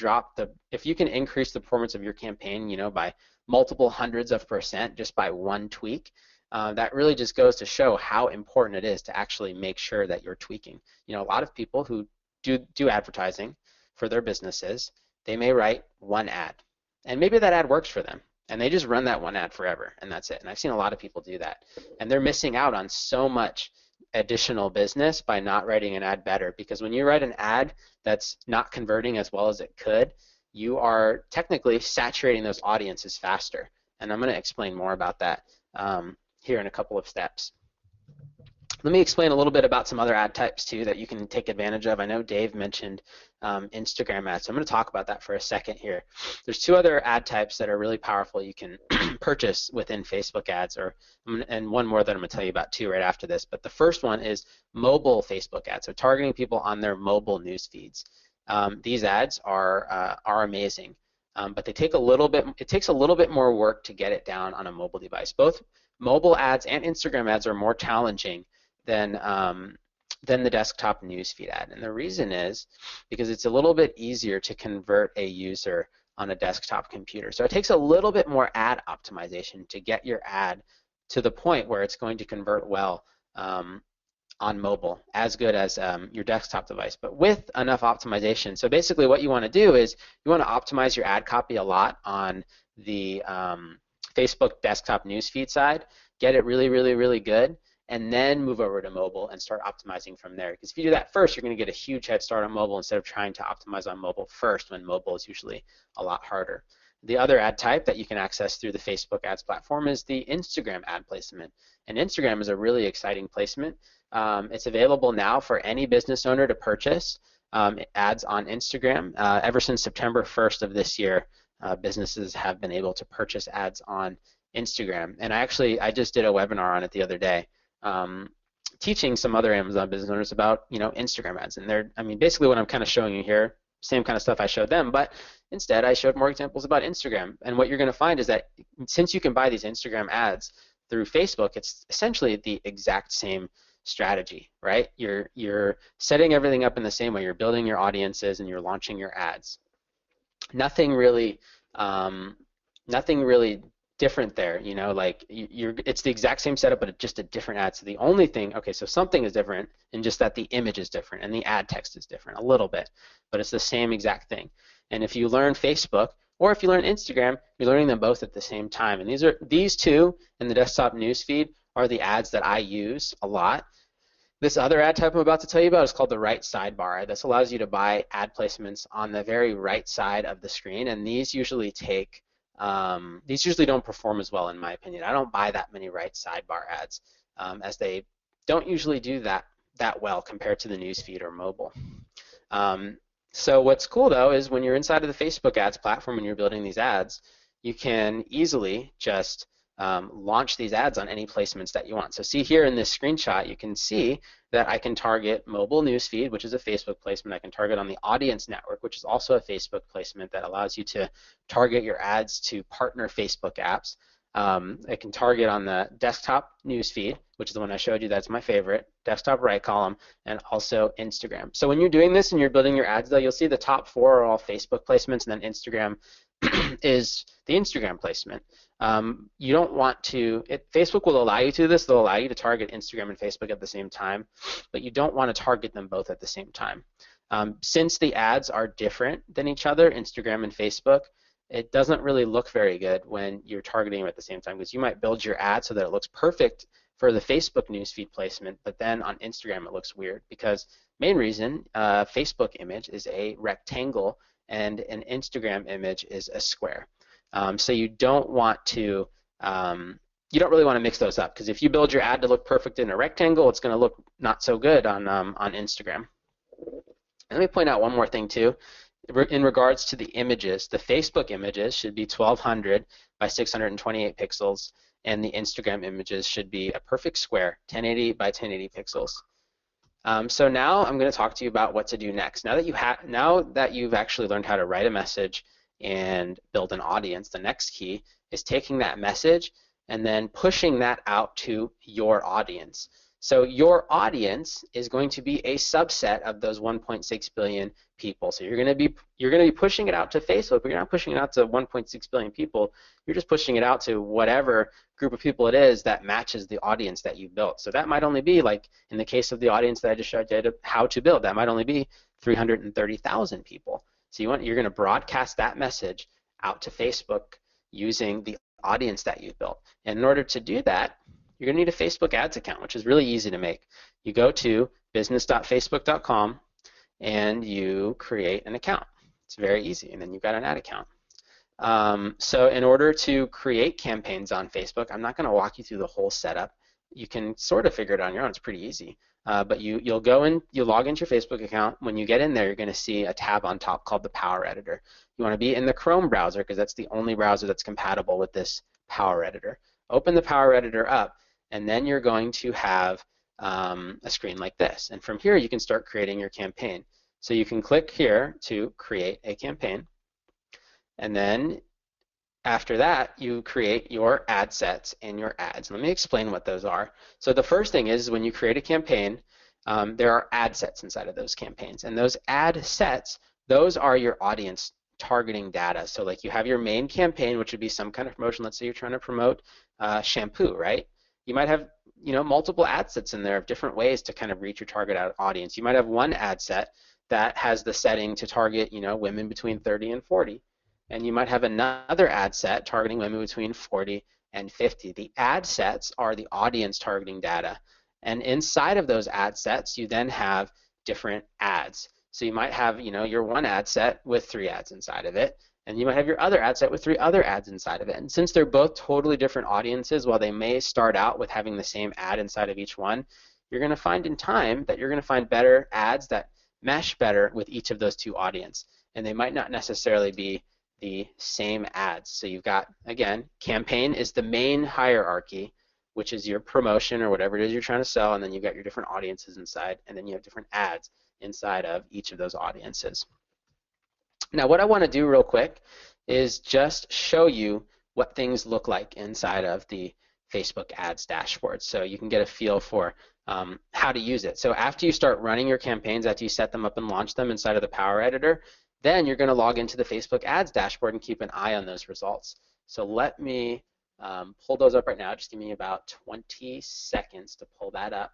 increase the performance of your campaign, by multiple hundreds of % just by one tweak, that really just goes to show how important it is to actually make sure that you're tweaking. A lot of people who do advertising for their businesses, they may write one ad, and maybe that ad works for them, and they just run that one ad forever, and that's it. And I've seen a lot of people do that, and they're missing out on so much additional business by not writing an ad better, because when you write an ad that's not converting as well as it could, you are technically saturating those audiences faster. And I'm going to explain more about that here in a couple of steps. Let me explain a little bit about some other ad types too that you can take advantage of. I know Dave mentioned Instagram ads, so I'm going to talk about that for a second here. There's 2 other ad types that are really powerful you can purchase within Facebook ads, and one more that I'm going to tell you about too right after this. But the first one is mobile Facebook ads, so targeting people on their mobile news feeds. These ads are amazing, but they take a little bit. It takes a little bit more work to get it down on a mobile device. Both mobile ads and Instagram ads are more challenging than the desktop newsfeed ad. And the reason is because it's a little bit easier to convert a user on a desktop computer. So it takes a little bit more ad optimization to get your ad to the point where it's going to convert well on mobile, as good as your desktop device, but with enough optimization. So basically what you want to do is you want to optimize your ad copy a lot on the Facebook desktop newsfeed side, get it really, really, really good, and then move over to mobile and start optimizing from there. Because if you do that first, you're going to get a huge head start on mobile instead of trying to optimize on mobile first, when mobile is usually a lot harder. The other ad type that you can access through the Facebook ads platform is the Instagram ad placement. And Instagram is a really exciting placement. It's available now for any business owner to purchase ads on Instagram. Ever since September 1st of this year, businesses have been able to purchase ads on Instagram. And I just did a webinar on it the other day, teaching some other Amazon business owners about Instagram ads. And basically what I'm kind of showing you here, same kind of stuff I showed them, but instead I showed more examples about Instagram. And what you're going to find is that since you can buy these Instagram ads through Facebook, it's essentially the exact same strategy, right? You're setting everything up in the same way. You're building your audiences and you're launching your ads. Nothing really different there, it's the exact same setup, but just a different ad. So the only thing, so something is different in just that the image is different and the ad text is different a little bit, but it's the same exact thing. And if you learn Facebook or if you learn Instagram, you're learning them both at the same time. And these two in the desktop newsfeed are the ads that I use a lot. This other ad type I'm about to tell you about is called the right sidebar. This allows you to buy ad placements on the very right side of the screen, and these usually don't perform as well in my opinion. I don't buy that many right sidebar ads as they don't usually do that well compared to the newsfeed or mobile. So what's cool though is when you're inside of the Facebook ads platform and you're building these ads, you can easily just launch these ads on any placements that you want. So see here in this screenshot, you can see that I can target mobile newsfeed, which is a Facebook placement. I can target on the audience network, which is also a Facebook placement that allows you to target your ads to partner Facebook apps. I can target on the desktop newsfeed, which is the one I showed you. That's my favorite, desktop right column, and also Instagram. So when you're doing this and you're building your ads, though, you'll see the top 4 are all Facebook placements, and then Instagram is the Instagram placement. You don't want to, Facebook will allow you to do this. They'll allow you to target Instagram and Facebook at the same time, but you don't want to target them both at the same time. Since the ads are different than each other, Instagram and Facebook, it doesn't really look very good when you're targeting them at the same time, because you might build your ad so that it looks perfect for the Facebook newsfeed placement, but then on Instagram it looks weird because main reason, Facebook image is a rectangle and an Instagram image is a square. So you don't want to, you don't really want to mix those up, because if you build your ad to look perfect in a rectangle, it's going to look not so good on Instagram. And let me point out one more thing too. In regards to the images, the Facebook images should be 1200 by 628 pixels, and the Instagram images should be a perfect square, 1080 by 1080 pixels. So now I'm going to talk to you about what to do next. Now that you've actually learned how to write a message and build an audience, the next key is taking that message and then pushing that out to your audience. So your audience is going to be a subset of those 1.6 billion people. So you're going to be pushing it out to Facebook, but you're not pushing it out to 1.6 billion people. You're just pushing it out to whatever group of people it is that matches the audience that you built. So that might only be, like in the case of the audience that I just showed you how to build, that might only be 330,000 people. So you're going to broadcast that message out to Facebook using the audience that you've built. And in order to do that, you're going to need a Facebook ads account, which is really easy to make. You go to business.facebook.com and you create an account. It's very easy, and then you've got an ad account. So in order to create campaigns on Facebook, I'm not going to walk you through the whole setup. You can sort of figure it out on your own. It's pretty easy. But you'll go in, you'll log into your Facebook account. When you get in there, you're going to see a tab on top called the Power Editor. You want to be in the Chrome browser because that's the only browser that's compatible with this Power Editor. Open the Power Editor up, and then you're going to have a screen like this. And from here, you can start creating your campaign. So you can click here to create a campaign, and then after that, you create your ad sets and your ads. Let me explain what those are. So the first thing is when you create a campaign, there are ad sets inside of those campaigns. And those ad sets, those are your audience targeting data. So like you have your main campaign, which would be some kind of promotion. Let's say you're trying to promote shampoo, right? You might have multiple ad sets in there of different ways to kind of reach your target audience. You might have one ad set that has the setting to target women between 30 and 40. And you might have another ad set targeting women between 40 and 50. The ad sets are the audience targeting data. And inside of those ad sets, you then have different ads. So you might have, your one ad set with 3 ads inside of it. And you might have your other ad set with 3 other ads inside of it. And since they're both totally different audiences, while they may start out with having the same ad inside of each one, you're going to find in time that you're going to find better ads that mesh better with each of those 2 audiences. And they might not necessarily be the same ads. So you've got, again, campaign is the main hierarchy, which is your promotion or whatever it is you're trying to sell, and then you've got your different audiences inside, and then you have different ads inside of each of those audiences. Now what I want to do real quick is just show you what things look like inside of the Facebook ads dashboard so you can get a feel for how to use it. So after you start running your campaigns, after you set them up and launch them inside of the Power Editor, then you're going to log into the Facebook ads dashboard and keep an eye on those results. So let me pull those up right now. Just give me about 20 seconds to pull that up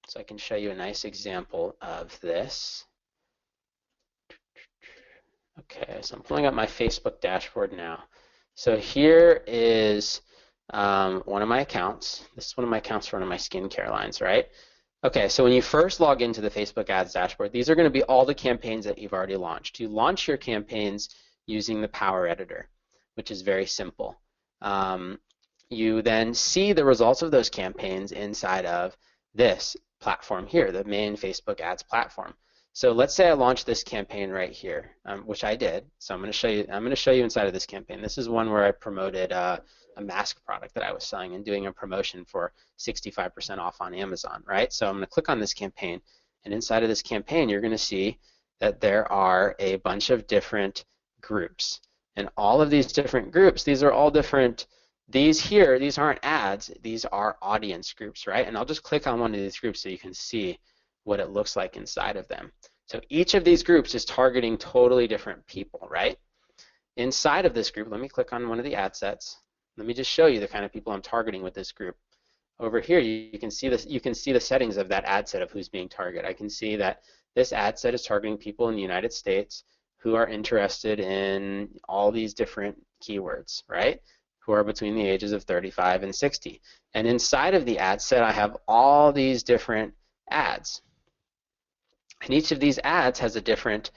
so I can show you a nice example of this. Okay, so I'm pulling up my Facebook dashboard now. So here is one of my accounts. This is one of my accounts for one of my skincare lines, right? Okay, so when you first log into the Facebook ads dashboard, these are going to be all the campaigns that you've already launched. You launch your campaigns using the Power Editor, which is very simple. You then see the results of those campaigns inside of this platform here, the main Facebook ads platform. So let's say I launched this campaign right here, which I did. So I'm going to show you inside of this campaign. This is one where I promoted a mask product that I was selling and doing a promotion for 65% off on Amazon, right? So I'm going to click on this campaign, and inside of this campaign, you're going to see that there are a bunch of different groups, and all of these different groups, these are all different. These here, these aren't ads, these are audience groups, right? And I'll just click on one of these groups so you can see what it looks like inside of them. So each of these groups is targeting totally different people, right? Inside of this group, let me click on one of the ad sets. Let me just show you the kind of people I'm targeting with this group. Over here, you can see this. You can see the settings of that ad set of who's being targeted. I can see that this ad set is targeting people in the United States who are interested in all these different keywords, right? Who are between the ages of 35 and 60. And inside of the ad set, I have all these different ads. And each of these ads has a different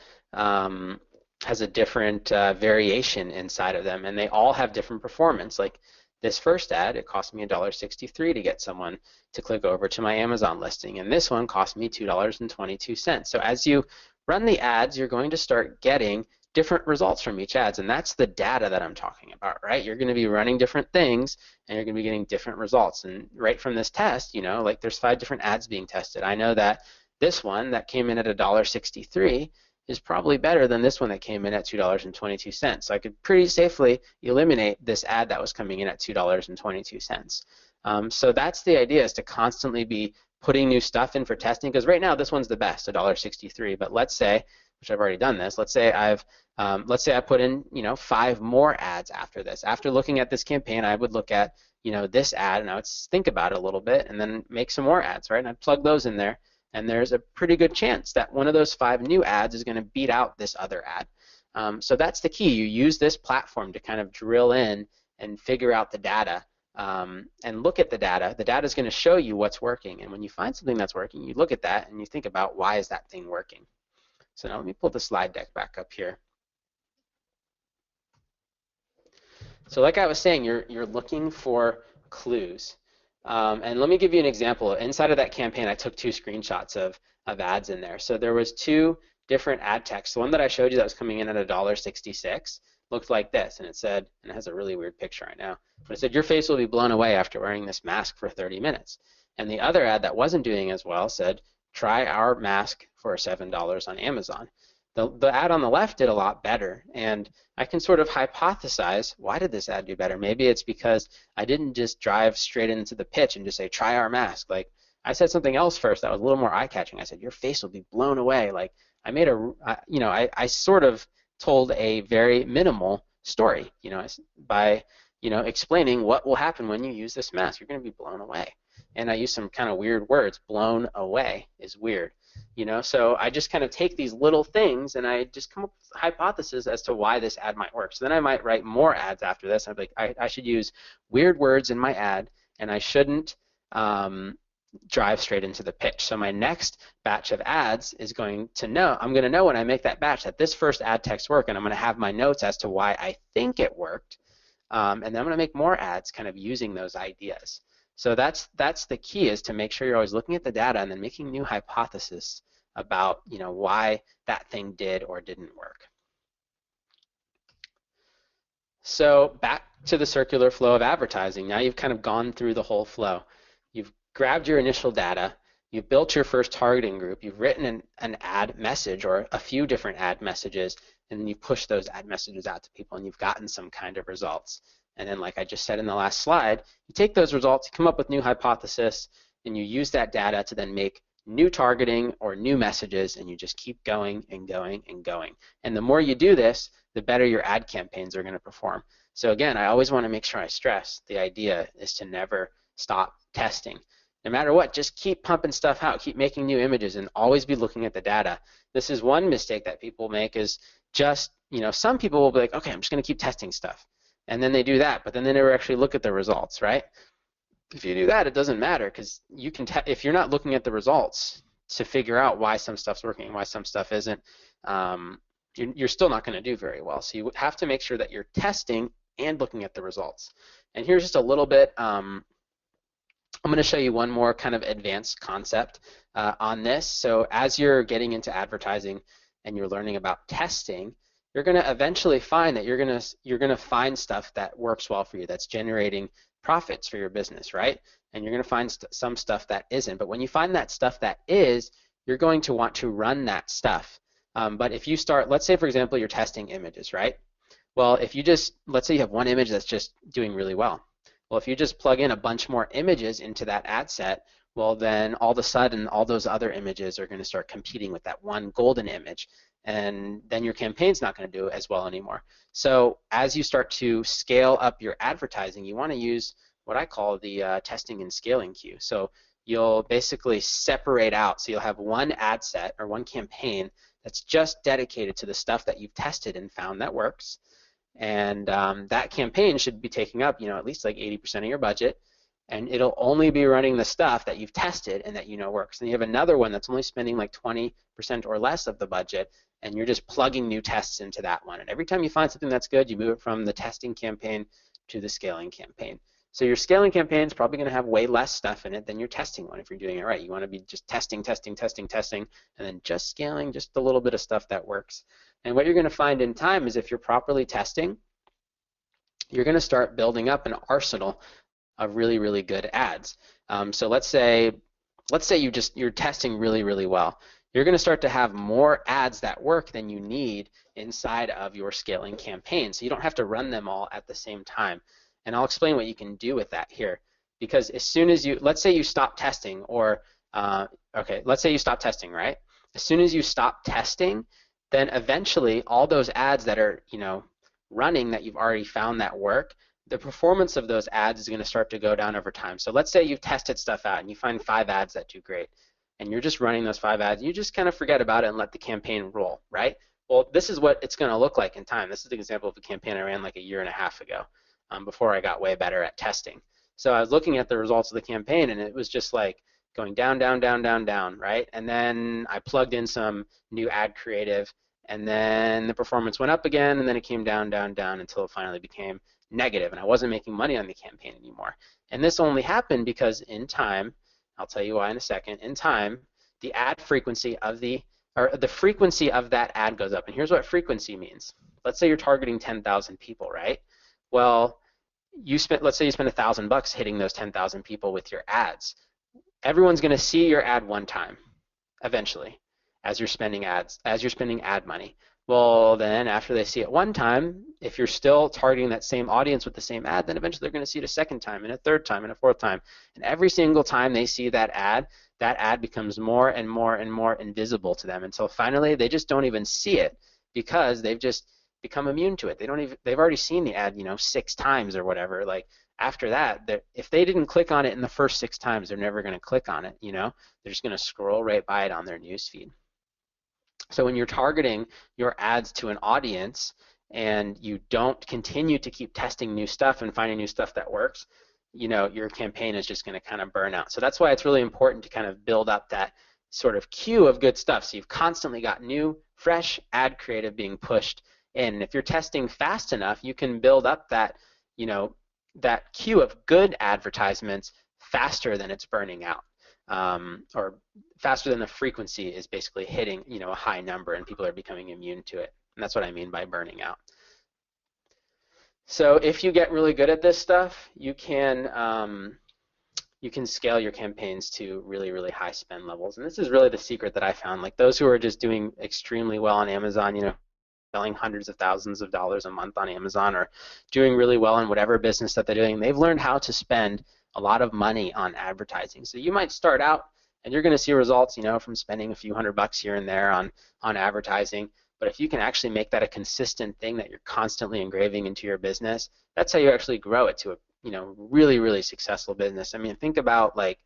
variation inside of them, and they all have different performance. Like this first ad, it cost me $1.63 to get someone to click over to my Amazon listing, and this one cost me $2.22. So as you run the ads, you're going to start getting different results from each ads, and that's the data that I'm talking about, right? You're going to be running different things, and you're going to be getting different results. And right from this test, you know, like there's 5 different ads being tested. I know that this one that came in at $1.63 is probably better than this one that came in at $2.22. So I could pretty safely eliminate this ad that was coming in at $2.22. So that's the idea, is to constantly be putting new stuff in for testing, because right now this one's the best, $1.63. But let's say, which I've already done this, let's say I put in 5 more ads after this. After looking at this campaign, I would look at this ad, and I would think about it a little bit, and then make some more ads, right? And I'd plug those in there. And there's a pretty good chance that one of those 5 new ads is going to beat out this other ad. So that's the key. You use this platform to kind of drill in and figure out the data and look at the data. The data is going to show you what's working. And when you find something that's working, you look at that and you think about, why is that thing working? So now let me pull the slide deck back up here. So like I was saying, you're looking for clues. And let me give you an example. Inside of that campaign, I took 2 screenshots of ads in there. So there was 2 different ad texts. The one that I showed you that was coming in at $1.66 looked like this, and it said, and it has a really weird picture right now, but it said, your face will be blown away after wearing this mask for 30 minutes. And the other ad that wasn't doing as well said, try our mask for $7 on Amazon. The ad on the left did a lot better, and I can sort of hypothesize, why did this ad do better? Maybe it's because I didn't just drive straight into the pitch and just say, try our mask. Like, I said something else first that was a little more eye-catching. I said, your face will be blown away. Like, I made I sort of told a very minimal story, by, explaining what will happen when you use this mask. You're going to be blown away. And I use some kind of weird words. Blown away is weird. So I just kind of take these little things and I just come up with a hypothesis as to why this ad might work. So then I might write more ads after this. I'd be like, I should use weird words in my ad, and I shouldn't drive straight into the pitch. So my next batch of ads is going to know, I'm going to know when I make that batch that this first ad text worked, and I'm going to have my notes as to why I think it worked, and then I'm going to make more ads kind of using those ideas. So that's the key, is to make sure you're always looking at the data and then making new hypotheses about, you know, why that thing did or didn't work. So back to the circular flow of advertising. Now you've kind of gone through the whole flow. You've grabbed your initial data, you've built your first targeting group, you've written an ad message or a few different ad messages, and then you push those ad messages out to people and you've gotten some kind of results. And then, like I just said in the last slide, you take those results, you come up with new hypothesis, and you use that data to then make new targeting or new messages, and you just keep going and going and going. And the more you do this, the better your ad campaigns are going to perform. So again, I always want to make sure I stress the idea is to never stop testing. No matter what, just keep pumping stuff out, keep making new images, and always be looking at the data. This is one mistake that people make, is just, you know, some people will be like, okay, I'm just going to keep testing stuff. And then they do that, but then they never actually look at the results, right? If you do that, it doesn't matter, because you can, if you're not looking at the results to figure out why some stuff's working and why some stuff isn't, you're still not going to do very well. So you have to make sure that you're testing and looking at the results. And here's just a little bit, I'm going to show you one more kind of advanced concept on this. So as you're getting into advertising and you're learning about testing, you're going to eventually find that you're going to find stuff that works well for you, that's generating profits for your business, right? And you're going to find some stuff that isn't. But when you find that stuff that is, you're going to want to run that stuff. But if you start, let's say for example, you're testing images, right? Well, if you just, let's say you have one image that's just doing really well. Well, if you just plug in a bunch more images into that ad set, well then all of a sudden all those other images are going to start competing with that one golden image, and then your campaign's not going to do as well anymore. So as you start to scale up your advertising, you want to use what I call the testing and scaling queue. So you'll basically separate out, so you'll have one ad set or one campaign that's just dedicated to the stuff that you've tested and found that works. And that campaign should be taking up, you know, at least like 80% of your budget, and it'll only be running the stuff that you've tested and that you know works. And you have another one that's only spending like 20% or less of the budget, and you're just plugging new tests into that one. And every time you find something that's good, you move it from the testing campaign to the scaling campaign. So your scaling campaign is probably going to have way less stuff in it than your testing one if you're doing it right. You want to be just testing, testing, testing, testing, and then just scaling just a little bit of stuff that works. And what you're going to find in time is if you're properly testing, you're going to start building up an arsenal of really, really good ads. So let's say you're testing really, really well. You're going to start to have more ads that work than you need inside of your scaling campaign. So you don't have to run them all at the same time. And I'll explain what you can do with that here. Because as soon as let's say you stop testing, or let's say you stop testing, right? As soon as you stop testing, then eventually all those ads that are, you know, running that you've already found that work, the performance of those ads is going to start to go down over time. So let's say you've tested stuff out and you find 5 ads that do great, and you're just running those 5 ads. You just kind of forget about it and let the campaign roll, right? Well, this is what it's going to look like in time. This is an example of a campaign I ran like a year and a half ago, before I got way better at testing. So I was looking at the results of the campaign, and it was just like going down, down, down, down, down, right? And then I plugged in some new ad creative, and then the performance went up again, and then it came down, down, down until it finally became negative, and I wasn't making money on the campaign anymore. And this only happened because in time, I'll tell you why in a second, in time, the ad frequency of the frequency of that ad goes up. And here's what frequency means. Let's say you're targeting 10,000 people, right? Well, let's say you spend $1,000 hitting those 10,000 people with your ads. Everyone's going to see your ad one time, eventually, as you're spending ad money. Well, then after they see it one time, if you're still targeting that same audience with the same ad, then eventually they're going to see it a second time, and a third time, and a fourth time. And every single time they see that ad becomes more and more and more invisible to them, until finally they just don't even see it, because they've just become immune to it. They've already seen the ad, 6 times or whatever. Like after that, if they didn't click on it in the first 6 times, they're never going to click on it. They're just going to scroll right by it on their newsfeed. So when you're targeting your ads to an audience and you don't continue to keep testing new stuff and finding new stuff that works, your campaign is just going to kind of burn out. So that's why it's really important to kind of build up that sort of queue of good stuff. So you've constantly got new, fresh ad creative being pushed in. And if you're testing fast enough, you can build up that, that queue of good advertisements faster than it's burning out, or faster than the frequency is basically hitting, a high number and people are becoming immune to it. And that's what I mean by burning out. So if you get really good at this stuff, you can scale your campaigns to really, really high spend levels. And this is really the secret that I found. Like those who are just doing extremely well on Amazon, selling hundreds of thousands of dollars a month on Amazon, or doing really well in whatever business that they're doing, they've learned how to spend a lot of money on advertising. So you might start out and you're going to see results, from spending a few $100 here and there on advertising. But if you can actually make that a consistent thing that you're constantly engraving into your business, that's how you actually grow it to a really, really successful business. I mean, think about big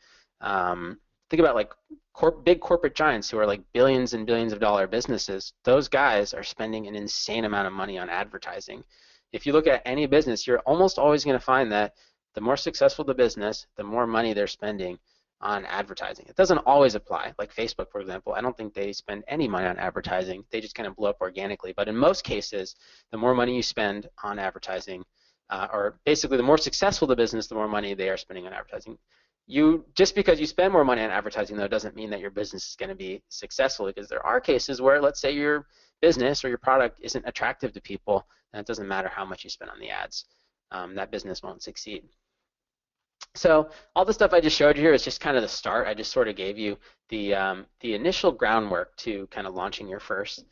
corporate giants who are like billions and billions of dollar businesses. Those guys are spending an insane amount of money on advertising. If you look at any business, you're almost always going to find that the more successful the business, the more money they're spending on advertising. It doesn't always apply. Like Facebook, for example, I don't think they spend any money on advertising. They just kind of blow up organically. But in most cases, the more money you spend on advertising, or basically the more successful the business, the more money they are spending on advertising. Just because you spend more money on advertising, though, doesn't mean that your business is going to be successful, because there are cases where, let's say, your business or your product isn't attractive to people, and it doesn't matter how much you spend on the ads. That business won't succeed. So all the stuff I just showed you here is just kind of the start. I just sort of gave you the initial groundwork to kind of launching your first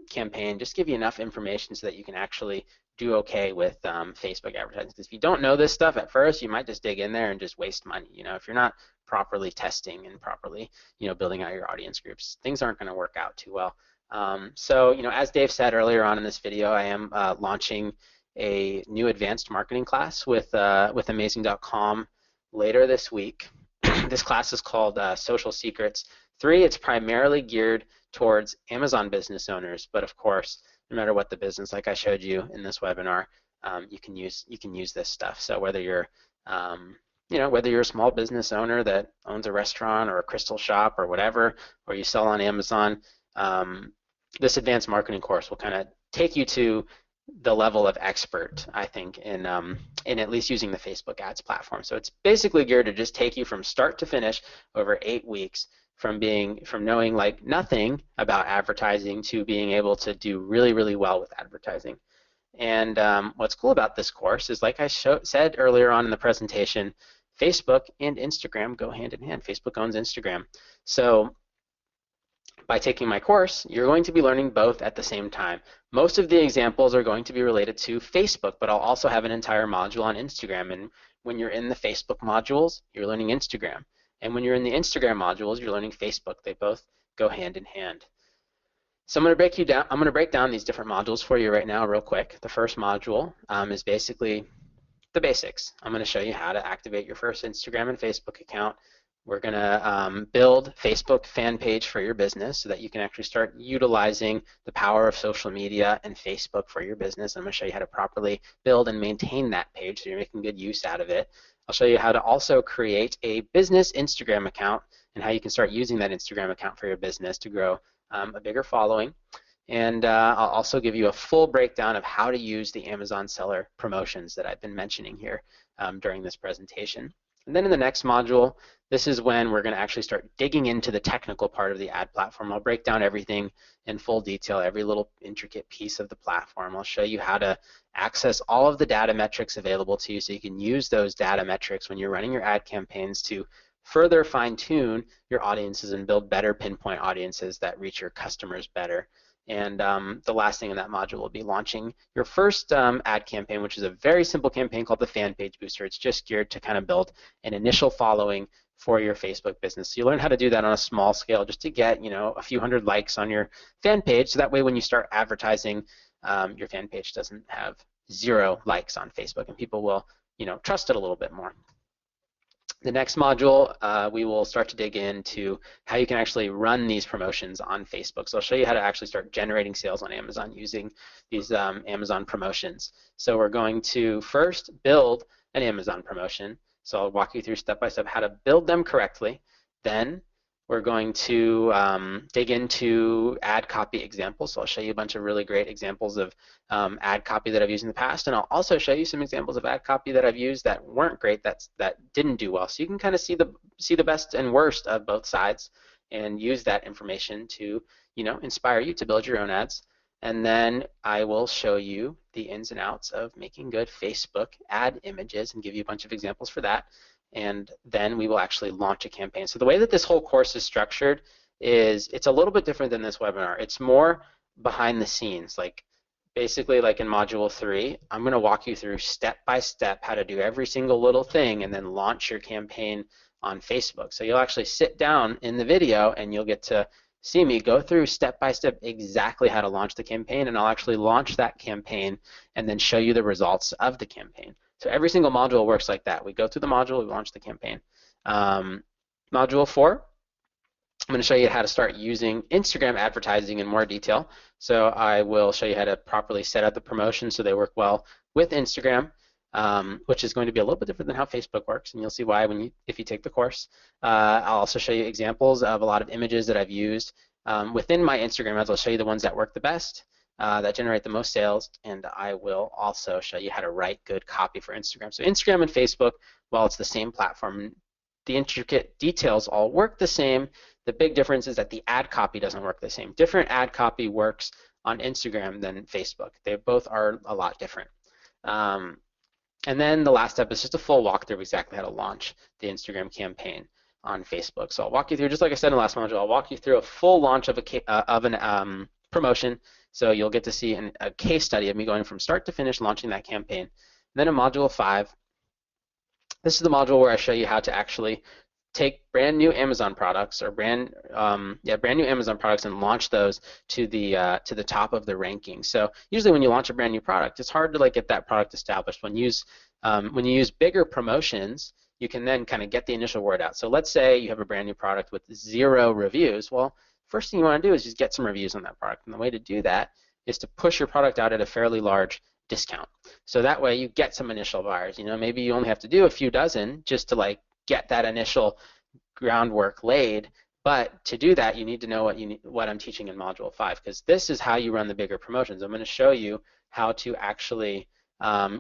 campaign. Just give you enough information so that you can actually do okay with Facebook advertising. Because if you don't know this stuff at first, you might just dig in there and just waste money. If you're not properly testing and properly building out your audience groups, things aren't going to work out too well. So as Dave said earlier on in this video, I am launching a new advanced marketing class with Amazing.com later this week. This class is called Social Secrets 3. It's primarily geared towards Amazon business owners, but of course, no matter what the business, like I showed you in this webinar, you can use this stuff. So whether you're whether you're a small business owner that owns a restaurant or a crystal shop or whatever, or you sell on Amazon, this advanced marketing course will kind of take you to the level of expert, I think, in at least using the Facebook ads platform. So it's basically geared to just take you from start to finish over 8 weeks, from knowing like nothing about advertising to being able to do really, really well with advertising. And what's cool about this course is, like I said earlier on in the presentation, Facebook and Instagram go hand in hand. Facebook owns Instagram. So by taking my course, you're going to be learning both at the same time. Most of the examples are going to be related to Facebook, but I'll also have an entire module on Instagram. And when you're in the Facebook modules, you're learning Instagram. And when you're in the Instagram modules, you're learning Facebook. They both go hand in hand. So I'm going to break down these different modules for you right now real quick. The first module is basically the basics. I'm going to show you how to activate your first Instagram and Facebook account. We're going to build Facebook fan page for your business so that you can actually start utilizing the power of social media and Facebook for your business. I'm going to show you how to properly build and maintain that page so you're making good use out of it. I'll show you how to also create a business Instagram account and how you can start using that Instagram account for your business to grow a bigger following. And I'll also give you a full breakdown of how to use the Amazon seller promotions that I've been mentioning here during this presentation. And then in the next module, this is when we're going to actually start digging into the technical part of the ad platform. I'll break down everything in full detail, every little intricate piece of the platform. I'll show you how to access all of the data metrics available to you so you can use those data metrics when you're running your ad campaigns to further fine-tune your audiences and build better pinpoint audiences that reach your customers better. And the last thing in that module will be launching your first ad campaign, which is a very simple campaign called the Fan Page Booster. It's just geared to kind of build an initial following for your Facebook business. So you learn how to do that on a small scale just to get, a few hundred likes on your fan page. So that way when you start advertising, your fan page doesn't have 0 likes on Facebook and people will, trust it a little bit more. The next module, we will start to dig into how you can actually run these promotions on Facebook. So I'll show you how to actually start generating sales on Amazon using these Amazon promotions. So we're going to first build an Amazon promotion. So I'll walk you through step by step how to build them correctly. Then we're going to dig into ad copy examples. So I'll show you a bunch of really great examples of ad copy that I've used in the past, and I'll also show you some examples of ad copy that I've used that weren't great, that didn't do well. So you can kind of see the best and worst of both sides, and use that information to inspire you to build your own ads. And then I will show you the ins and outs of making good Facebook ad images and give you a bunch of examples for that. And then we will actually launch a campaign. So the way that this whole course is structured is it's a little bit different than this webinar. It's more behind the scenes. Like basically like in Module 3, I'm going to walk you through step by step how to do every single little thing and then launch your campaign on Facebook. So you'll actually sit down in the video and you'll get to see me go through step by step exactly how to launch the campaign, and I'll actually launch that campaign and then show you the results of the campaign. So every single module works like that. We go through the module, we launch the campaign. Module 4, I'm going to show you how to start using Instagram advertising in more detail. So I will show you how to properly set up the promotions so they work well with Instagram, which is going to be a little bit different than how Facebook works, and you'll see why if you take the course. I'll also show you examples of a lot of images that I've used within my Instagram ads. I'll show you the ones that work the best, that generate the most sales, and I will also show you how to write good copy for Instagram. So Instagram and Facebook, while it's the same platform, the intricate details all work the same. The big difference is that the ad copy doesn't work the same. Different ad copy works on Instagram than Facebook. They both are a lot different. And then the last step is just a full walkthrough of exactly how to launch the Instagram campaign on Facebook. So I'll walk you through, just like I said in the last module, I'll walk you through a full launch of an promotion. So you'll get to see a case study of me going from start to finish launching that campaign. And then in Module 5, this is the module where I show you how to actually take brand new Amazon products or brand new Amazon products and launch those to the top of the ranking. So usually when you launch a brand new product, it's hard to get that product established. When you use bigger promotions, you can then kind of get the initial word out. So let's say you have a brand new product with 0 reviews. Well, first thing you want to do is just get some reviews on that product, and the way to do that is to push your product out at a fairly large discount. So that way you get some initial buyers. Maybe you only have to do a few dozen just to get that initial groundwork laid, but to do that you need to know what I'm teaching in Module 5, because this is how you run the bigger promotions. I'm going to show you how to actually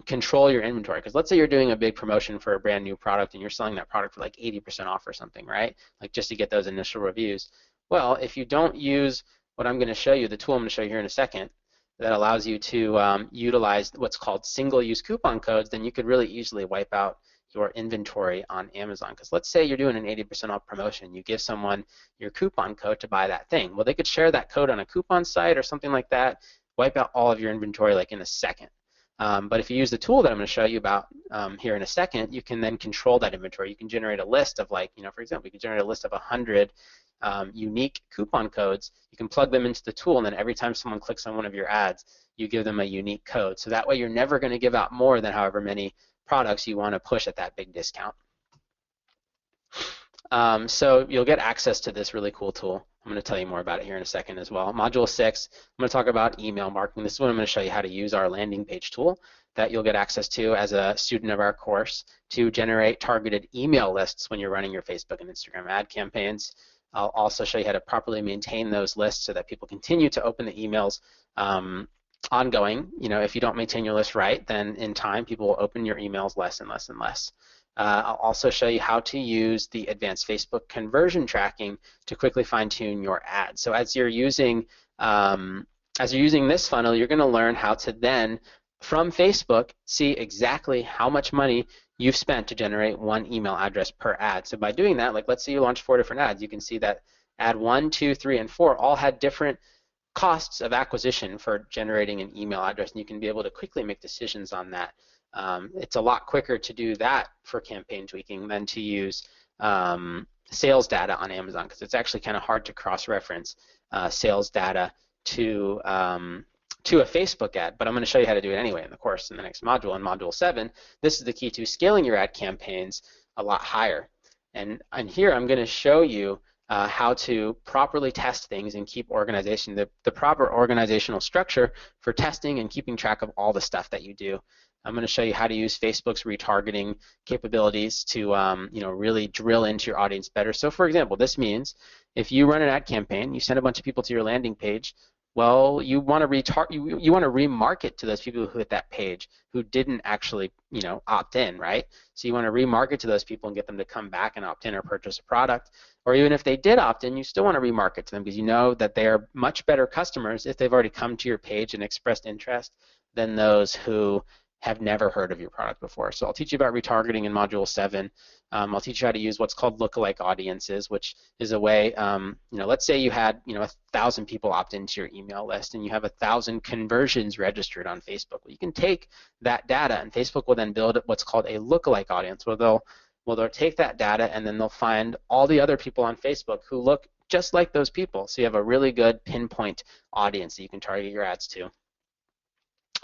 control your inventory, because let's say you're doing a big promotion for a brand new product and you're selling that product for 80% off or something, right? Just to get those initial reviews. Well, if you don't use what I'm going to show you, the tool I'm going to show you here in a second, that allows you to utilize what's called single-use coupon codes, then you could really easily wipe out your inventory on Amazon. Because let's say you're doing an 80% off promotion, you give someone your coupon code to buy that thing. Well, they could share that code on a coupon site or something like that, wipe out all of your inventory in a second. But if you use the tool that I'm going to show you about here in a second, you can then control that inventory. You can generate a list of for example, you can generate a list of 100 unique coupon codes. You can plug them into the tool, and then every time someone clicks on one of your ads, you give them a unique code. So that way you're never going to give out more than however many products you want to push at that big discount. So you'll get access to this really cool tool. I'm going to tell you more about it here in a second as well. Module 6, I'm going to talk about email marketing. This is what I'm going to show you how to use our landing page tool that you'll get access to as a student of our course to generate targeted email lists when you're running your Facebook and Instagram ad campaigns. I'll also show you how to properly maintain those lists so that people continue to open the emails ongoing. If you don't maintain your list right, then in time people will open your emails less and less and less. I'll also show you how to use the advanced Facebook conversion tracking to quickly fine-tune your ads. So as you're using this funnel, you're going to learn how to then, from Facebook, see exactly how much money you've spent to generate one email address per ad. So by doing that, let's say you launch 4 different ads, you can see that ad 1, 2, 3, and 4 all had different costs of acquisition for generating an email address, and you can be able to quickly make decisions on that. It's a lot quicker to do that for campaign tweaking than to use sales data on Amazon, because it's actually kind of hard to cross-reference sales data to a Facebook ad, but I'm going to show you how to do it anyway in the course in the next module. In Module 7, this is the key to scaling your ad campaigns a lot higher. And here I'm going to show you how to properly test things and keep organization, the proper organizational structure for testing and keeping track of all the stuff that you do I'm going to show you how to use Facebook's retargeting capabilities to really drill into your audience better. So for example, this means if you run an ad campaign, you send a bunch of people to your landing page, well, you want to you want to remarket to those people who hit that page who didn't actually opt in, right? So you want to remarket to those people and get them to come back and opt in or purchase a product. Or even if they did opt in, you still want to remarket to them because you know that they are much better customers if they've already come to your page and expressed interest than those who have never heard of your product before. So I'll teach you about retargeting in Module 7. I'll teach you how to use what's called lookalike audiences, which is a way, let's say you had 1,000 people opt into your email list and you have 1,000 conversions registered on Facebook. Well, you can take that data and Facebook will then build what's called a lookalike audience where they'll take that data and then they'll find all the other people on Facebook who look just like those people. So you have a really good pinpoint audience that you can target your ads to.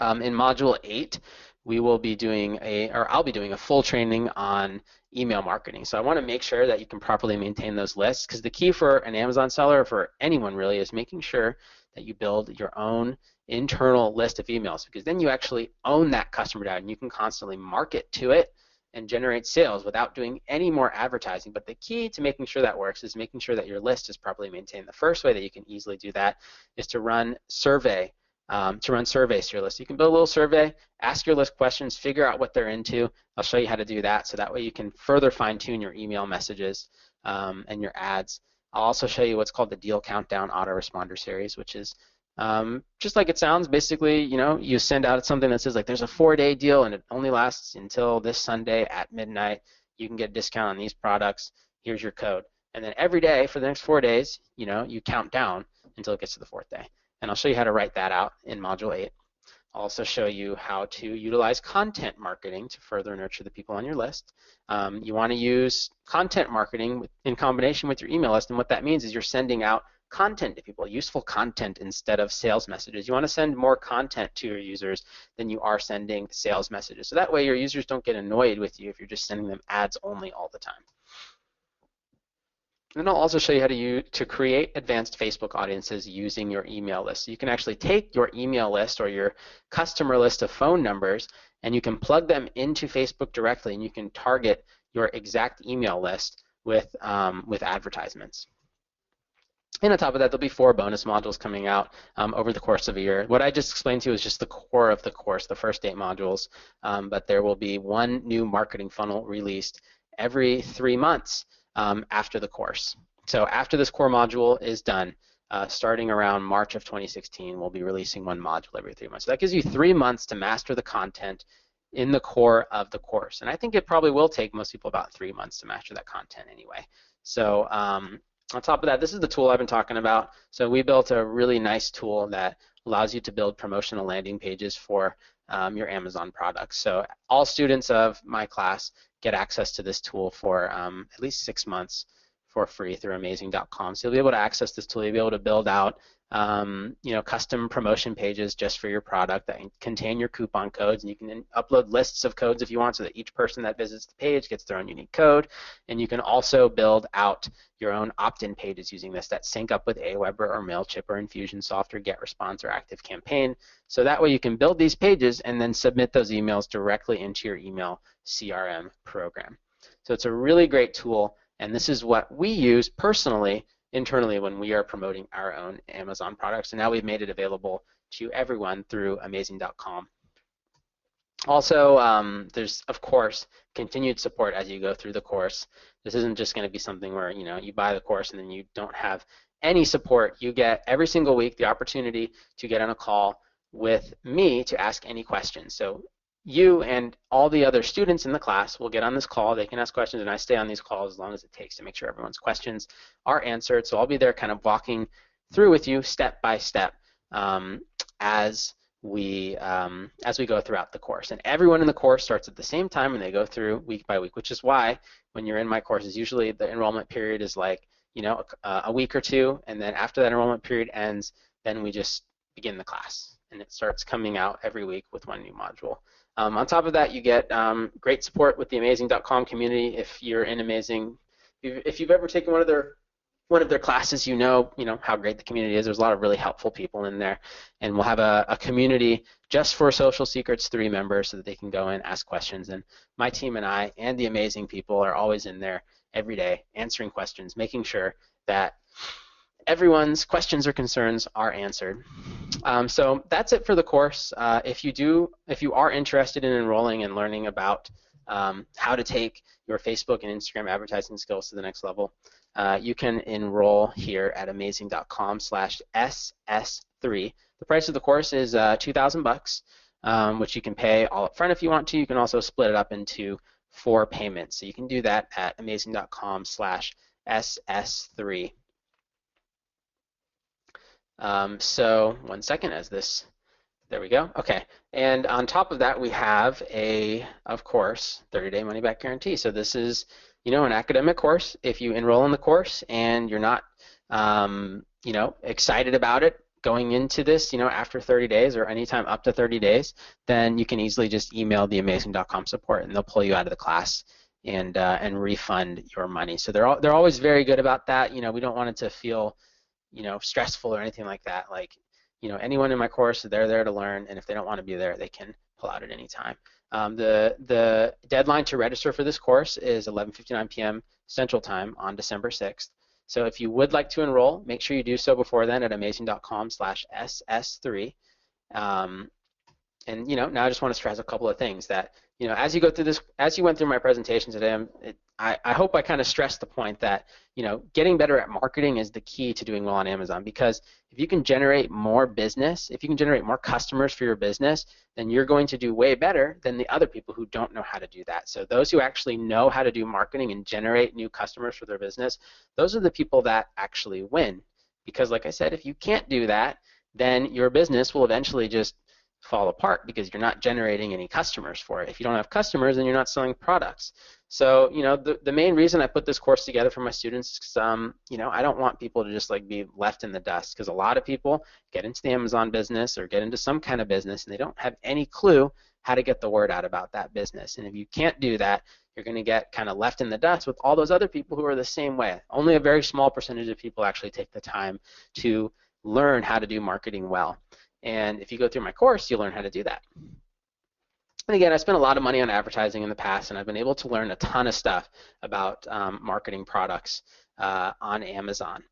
In Module 8, we will be doing I'll be doing a full training on email marketing. So I want to make sure that you can properly maintain those lists because the key for an Amazon seller or for anyone really is making sure that you build your own internal list of emails because then you actually own that customer data and you can constantly market to it and generate sales without doing any more advertising. But the key to making sure that works is making sure that your list is properly maintained. The first way that you can easily do that is to run surveys to your list. You can build a little survey, ask your list questions, figure out what they're into. I'll show you how to do that so that way you can further fine-tune your email messages and your ads. I'll also show you what's called the Deal Countdown Autoresponder Series, which is just like it sounds. Basically, you send out something that says like there's a 4-day deal and it only lasts until this Sunday at midnight. You can get a discount on these products. Here's your code. And then every day for the next 4 days, you count down until it gets to the 4th day. And I'll show you how to write that out in Module 8. I'll also show you how to utilize content marketing to further nurture the people on your list. You want to use content marketing in combination with your email list, and what that means is you're sending out content to people, useful content instead of sales messages. You want to send more content to your users than you are sending sales messages. So that way your users don't get annoyed with you if you're just sending them ads only all the time. And then I'll also show you how to create advanced Facebook audiences using your email list. So you can actually take your email list or your customer list of phone numbers and you can plug them into Facebook directly and you can target your exact email list with advertisements. And on top of that, there'll be 4 bonus modules coming out over the course of a year. What I just explained to you is just the core of the course, the first 8 modules, but there will be 1 new marketing funnel released every 3 months. After the course. So after this core module is done, starting around March of 2016, we'll be releasing 1 module every 3 months. So that gives you 3 months to master the content in the core of the course. And I think it probably will take most people about 3 months to master that content anyway. So on top of that, this is the tool I've been talking about. So we built a really nice tool that allows you to build promotional landing pages for your Amazon products. So all students of my class get access to this tool for at least 6 months for free through amazing.com. So you'll be able to access this tool. You'll be able to build out custom promotion pages just for your product that contain your coupon codes, and you can upload lists of codes if you want so that each person that visits the page gets their own unique code. And you can also build out your own opt-in pages using this that sync up with Aweber or MailChimp or Infusionsoft or GetResponse or ActiveCampaign. So that way you can build these pages and then submit those emails directly into your email CRM program. So it's a really great tool, and this is what we use personally internally when we are promoting our own Amazon products, and now we've made it available to everyone through amazing.com. Also, there's, of course, continued support as you go through the course. This isn't just going to be something where you buy the course and then you don't have any support. You get every single week the opportunity to get on a call with me to ask any questions. So you and all the other students in the class will get on this call. They can ask questions, and I stay on these calls as long as it takes to make sure everyone's questions are answered. So I'll be there kind of walking through with you step by step as we go throughout the course. And everyone in the course starts at the same time and they go through week by week, which is why when you're in my courses, usually the enrollment period is like a week or 2, and then after that enrollment period ends, then we just begin the class, and it starts coming out every week with 1 new module. On top of that, you get great support with the amazing.com community if you're in Amazing. If you've ever taken one of their one of their classes, you know how great the community is. There's a lot of really helpful people in there, and we'll have a community just for Social Secrets 3 members so that they can go in, ask questions, and my team and I and the amazing people are always in there every day answering questions, making sure that everyone's questions or concerns are answered. So that's it for the course. If you are interested in enrolling and learning about how to take your Facebook and Instagram advertising skills to the next level, you can enroll here at amazing.com/ss3. The price of the course is $2,000, which you can pay all up front if you want to. You can also split it up into 4 payments. So you can do that at amazing.com/ss3. So 1 second as this, there we go. Okay, and on top of that we have of course, 30-day money-back guarantee. So this is, an academic course. If you enroll in the course and you're not, excited about it going into this, after 30 days or anytime up to 30 days, then you can easily just email the amazing.com support and they'll pull you out of the class and refund your money. So they're always very good about that. We don't want it to feel stressful or anything like that. Like, anyone in my course, they're there to learn, and if they don't want to be there, they can pull out at any time. The deadline to register for this course is 11:59 p.m. Central Time on December 6th. So if you would like to enroll, make sure you do so before then at amazing.com/ss3. And now I just want to stress a couple of things that as you go through this, as you went through my presentation today, I hope I kind of stressed the point that getting better at marketing is the key to doing well on Amazon, because if you can generate more business, if you can generate more customers for your business, then you're going to do way better than the other people who don't know how to do that. So those who actually know how to do marketing and generate new customers for their business, those are the people that actually win. Because like I said, if you can't do that, then your business will eventually just fall apart because you're not generating any customers for it. If you don't have customers, then you're not selling products. So, the main reason I put this course together for my students is because, I don't want people to just be left in the dust, because a lot of people get into the Amazon business or get into some kind of business and they don't have any clue how to get the word out about that business. And if you can't do that, you're going to get kind of left in the dust with all those other people who are the same way. Only a very small percentage of people actually take the time to learn how to do marketing well. And if you go through my course, you'll learn how to do that. And again, I spent a lot of money on advertising in the past, and I've been able to learn a ton of stuff about marketing products on Amazon.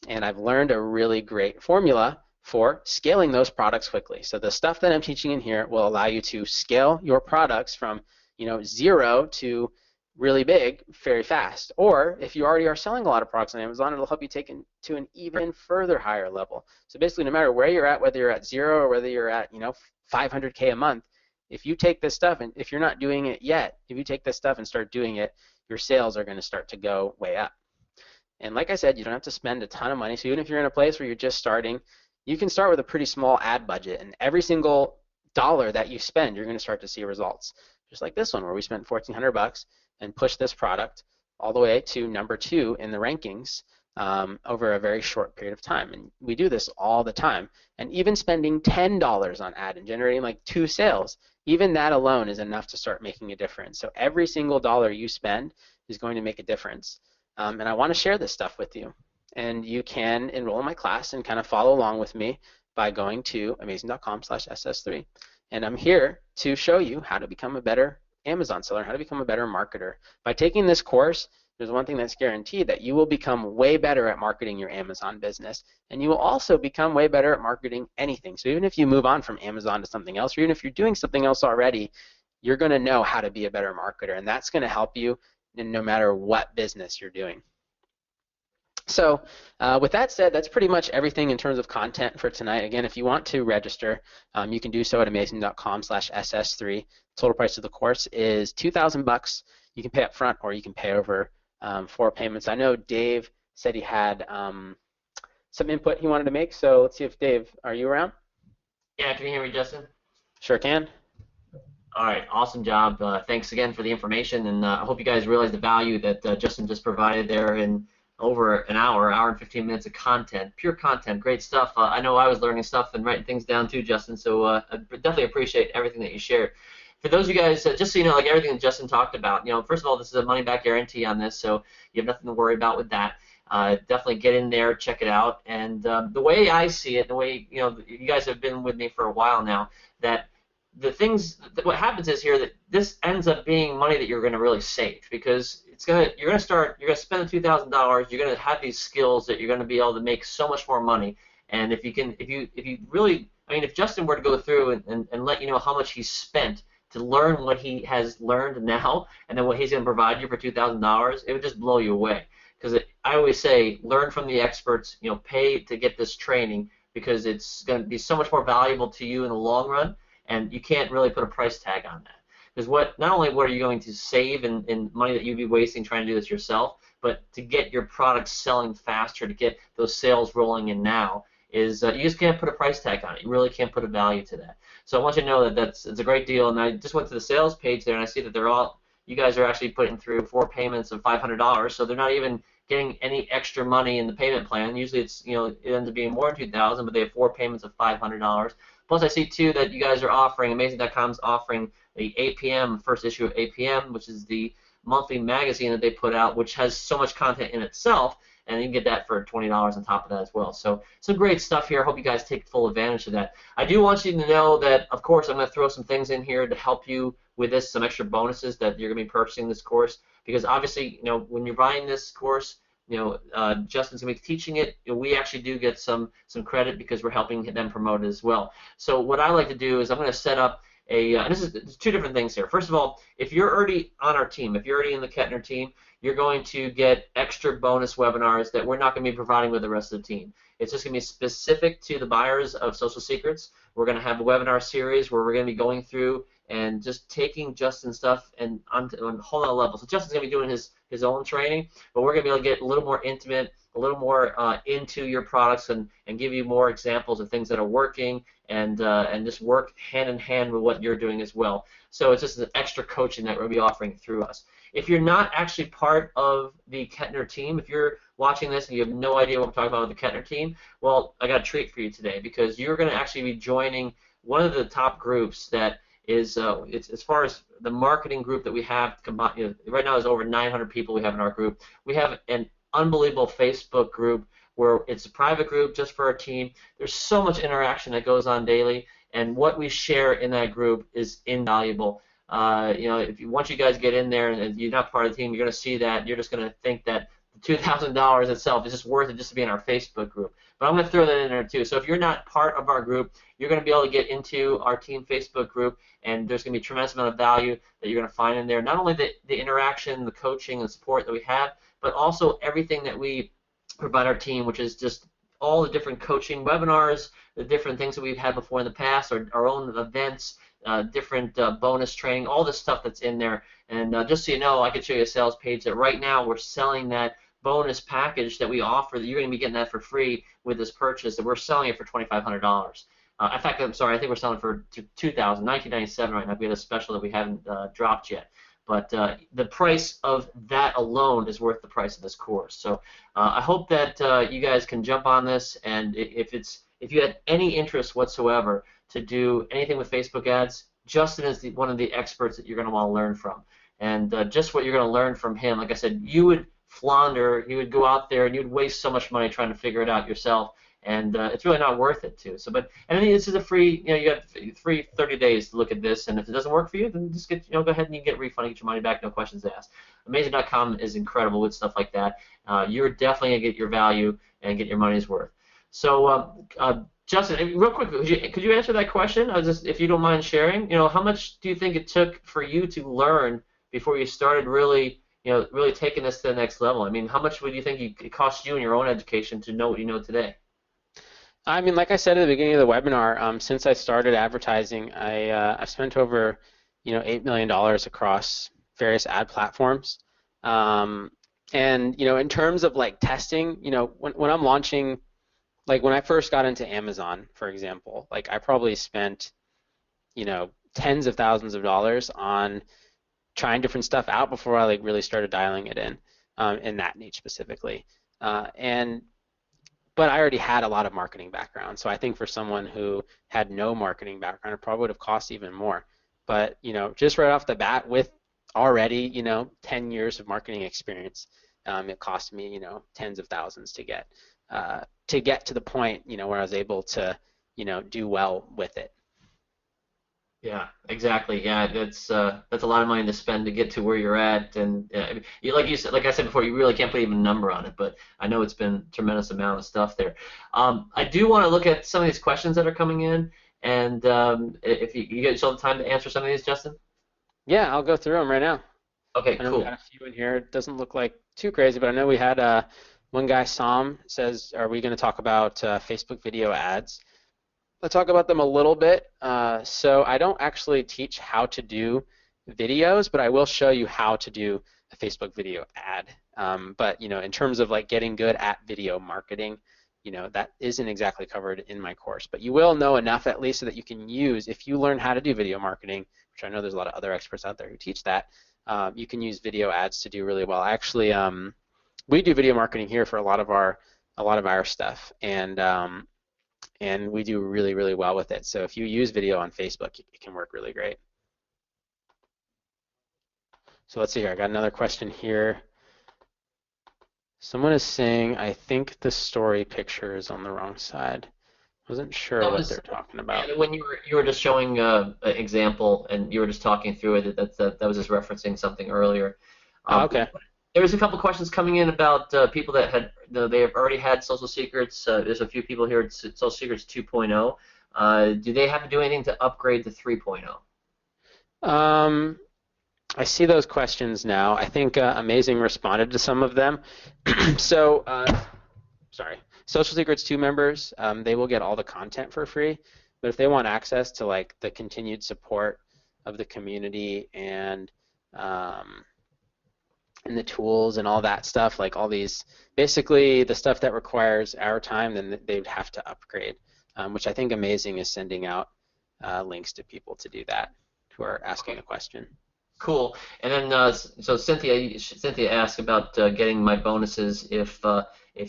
And I've learned a really great formula for scaling those products quickly. So the stuff that I'm teaching in here will allow you to scale your products from 0 to really big very fast. Or if you already are selling a lot of products on Amazon, it'll help you take it to an even further higher level. So basically, no matter where you're at, whether you're at 0 or whether you're at 500K a month, if you take this stuff, and if you're not doing it yet, if you take this stuff and start doing it, your sales are going to start to go way up. And like I said, you don't have to spend a ton of money. So even if you're in a place where you're just starting, you can start with a pretty small ad budget, and every single dollar that you spend, you're going to start to see results. Just like this one, where we spent $1,400 and pushed this product all the way to number 2 in the rankings over a very short period of time. And we do this all the time. And even spending $10 on ad and generating 2 sales, even that alone is enough to start making a difference. So every single dollar you spend is going to make a difference. And I want to share this stuff with you. And you can enroll in my class and kind of follow along with me by going to amazing.com/ss3. And I'm here to show you how to become a better Amazon seller, how to become a better marketer. By taking this course, there's one thing that's guaranteed, that you will become way better at marketing your Amazon business, and you will also become way better at marketing anything. So even if you move on from Amazon to something else, or even if you're doing something else already, you're going to know how to be a better marketer, and that's going to help you no matter what business you're doing. So with that said, that's pretty much everything in terms of content for tonight. Again, if you want to register, you can do so at amazing.com/ss3. Total price of the course is $2,000. You can pay up front, or you can pay over 4 payments. I know Dave said he had some input he wanted to make, so let's see if Dave, are you around? Yeah, can you hear me, Justin? Sure can. All right, awesome job. Thanks again for the information, and I hope you guys realize the value that Justin just provided there in over an hour and 15 minutes of content, pure content, great stuff. I know I was learning stuff and writing things down too, Justin, so I definitely appreciate everything that you shared. For those of you guys, just so you know, everything that Justin talked about, first of all, this is a money-back guarantee on this, so you have nothing to worry about with that. Definitely get in there, check it out. And the way I see it, the way you guys have been with me for a while now, that what happens is here that this ends up being money that you're going to really save, because you're going to spend the $2,000. You're going to have these skills that you're going to be able to make so much more money. And if you really, I mean, if Justin were to go through and let you know how much he's spent to learn what he has learned now, and then what he's going to provide you for $2,000, it would just blow you away. Because I always say, learn from the experts. Pay to get this training, because it's going to be so much more valuable to you in the long run, and you can't really put a price tag on that. Because not only what are you going to save in money that you'd be wasting trying to do this yourself, but to get your product selling faster, to get those sales rolling in now, is you just can't put a price tag on it. You really can't put a value to that. So I want you to know that it's a great deal. And I just went to the sales page there, and I see that you guys are actually putting through 4 payments of $500. So they're not even getting any extra money in the payment plan. Usually it ends up being more than $2,000, but they have 4 payments of $500. Plus, I see too that you guys are offering, Amazing.com is offering the APM, first issue of APM, which is the monthly magazine that they put out, which has so much content in itself, and you can get that for $20 on top of that as well. So some great stuff here. I hope you guys take full advantage of that. I do want you to know that, of course, I'm going to throw some things in here to help you with this, some extra bonuses that you're going to be purchasing this course, because obviously, when you're buying this course, Justin's going to be teaching it. We actually do get some credit because we're helping them promote it as well. So what I like to do is I'm going to set up and this is 2 different things here. First of all, if you're already on our team, if you're already in the Kettner team, you're going to get extra bonus webinars that we're not going to be providing with the rest of the team. It's just going to be specific to the buyers of Social Secrets. We're going to have a webinar series where we're going to be going through and just taking Justin's stuff and on a whole other level. So Justin's going to be doing his own training, but we're going to be able to get a little more intimate, a little more into your products, and give you more examples of things that are working, and just work hand in hand with what you're doing as well. So it's just an extra coaching that we'll be offering through us. If you're not actually part of the Kettner team, if you're watching this and you have no idea what we're talking about with the Kettner team, well, I got a treat for you today, because you're going to actually be joining one of the top groups that is it's as far as the marketing group that we have combined. Right now there's over 900 people we have in our group. We have an unbelievable Facebook group where it's a private group just for our team. There's so much interaction that goes on daily, and what we share in that group is invaluable. Once you guys get in there and you're not part of the team, you're going to see that. You're just going to think that the $2,000 itself is just worth it just to be in our Facebook group. But I'm going to throw that in there too. So if you're not part of our group, you're going to be able to get into our team Facebook group, and there's going to be a tremendous amount of value that you're going to find in there. Not only the interaction, the coaching, and support that we have, but also everything that we provide our team, which is just all the different coaching webinars, the different things that we've had before in the past, our own events, different bonus training, all this stuff that's in there. And just so you know, I could show you a sales page that right now we're selling that bonus package that we offer, that you're going to be getting that for free with this purchase, that we're selling it for $2,500. In fact, I'm sorry, I think we're selling for $19.97 right now. We have a special that we haven't dropped yet. But the price of that alone is worth the price of this course. So I hope that you guys can jump on this, and if you had any interest whatsoever to do anything with Facebook ads, Justin is one of the experts that you're going to want to learn from. And just what you're going to learn from him, like I said, you would flounder, you would go out there and you'd waste so much money trying to figure it out yourself, and it's really not worth it too. So, and then this is a free, you got free 30 days to look at this, and if it doesn't work for you, then just go ahead and you get a refund, get your money back, no questions asked. Amazing.com is incredible with stuff like that. You're definitely gonna get your value and get your money's worth. So, Justin, real quick, could you answer that question? If you don't mind sharing, how much do you think it took for you to learn before you started really taking this to the next level? I mean, how much would you think it cost you in your own education to know what you know today? I mean, like I said at the beginning of the webinar, since I started advertising, I've spent over, $8 million across various ad platforms. And in terms of like testing, when I'm launching, like when I first got into Amazon, for example, like I probably spent, tens of thousands of dollars on trying different stuff out before I like really started dialing it in that niche specifically. But I already had a lot of marketing background, so I think for someone who had no marketing background, it probably would have cost even more. But just right off the bat, with already 10 years of marketing experience, It cost me, tens of thousands to get to the point, where I was able to, do well with it. Yeah, exactly. Yeah, that's a lot of money to spend to get to where you're at, and like you said, like I said before, you really can't put even a number on it. But I know it's been a tremendous amount of stuff there. I do want to look at some of these questions that are coming in, and if you get yourself time to answer some of these, Justin. Yeah, I'll go through them right now. Okay, I know we got cool. a few in here. It doesn't look like too crazy, but I know we had one guy, Sam, says, "Are we going to talk about Facebook video ads?" I'll talk about them a little bit. So I don't actually teach how to do videos, but I will show you how to do a Facebook video ad. But in terms of like getting good at video marketing, that isn't exactly covered in my course. But you will know enough at least so that you can use, if you learn how to do video marketing, which I know there's a lot of other experts out there who teach that, you can use video ads to do really well. Actually, we do video marketing here for a lot of our stuff, and we do really, really well with it. So if you use video on Facebook, it can work really great. So let's see here. I got another question here. Someone is saying, I think the story picture is on the wrong side. Wasn't sure That what was they're talking about. when you were just showing an example and you were just talking through it. That was just referencing something earlier. Oh, Um, okay. there was a couple questions coming in about people that had they have already had Social Secrets. There's a few people here at Social Secrets 2.0. Do they have to do anything to upgrade to 3.0? Um, I see those questions now. I think Amazing responded to some of them. So, sorry. Social Secrets 2 members, they will get all the content for free, but if they want access to like the continued support of the community um, and the tools and all that stuff, like all these, basically the stuff that requires our time, then they would have to upgrade, which I think Amazing is sending out links to people to do that who are asking a question. Cool. And then so Cynthia asked about getting my bonuses if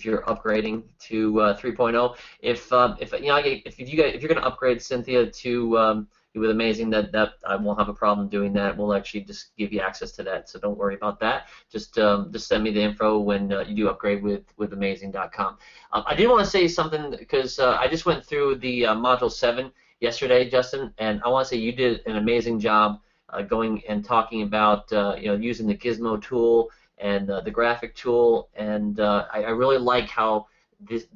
you're upgrading to 3.0. If you know if you're going to upgrade Cynthia to with Amazing, that I won't have a problem doing that. We'll actually just give you access to that, so don't worry about that. Just send me the info when you do upgrade with Amazing.com. I did want to say something because I just went through the Module 7 yesterday, Justin, and I want to say you did an amazing job going and talking about using the Gizmo tool and the graphic tool, and I really like how this.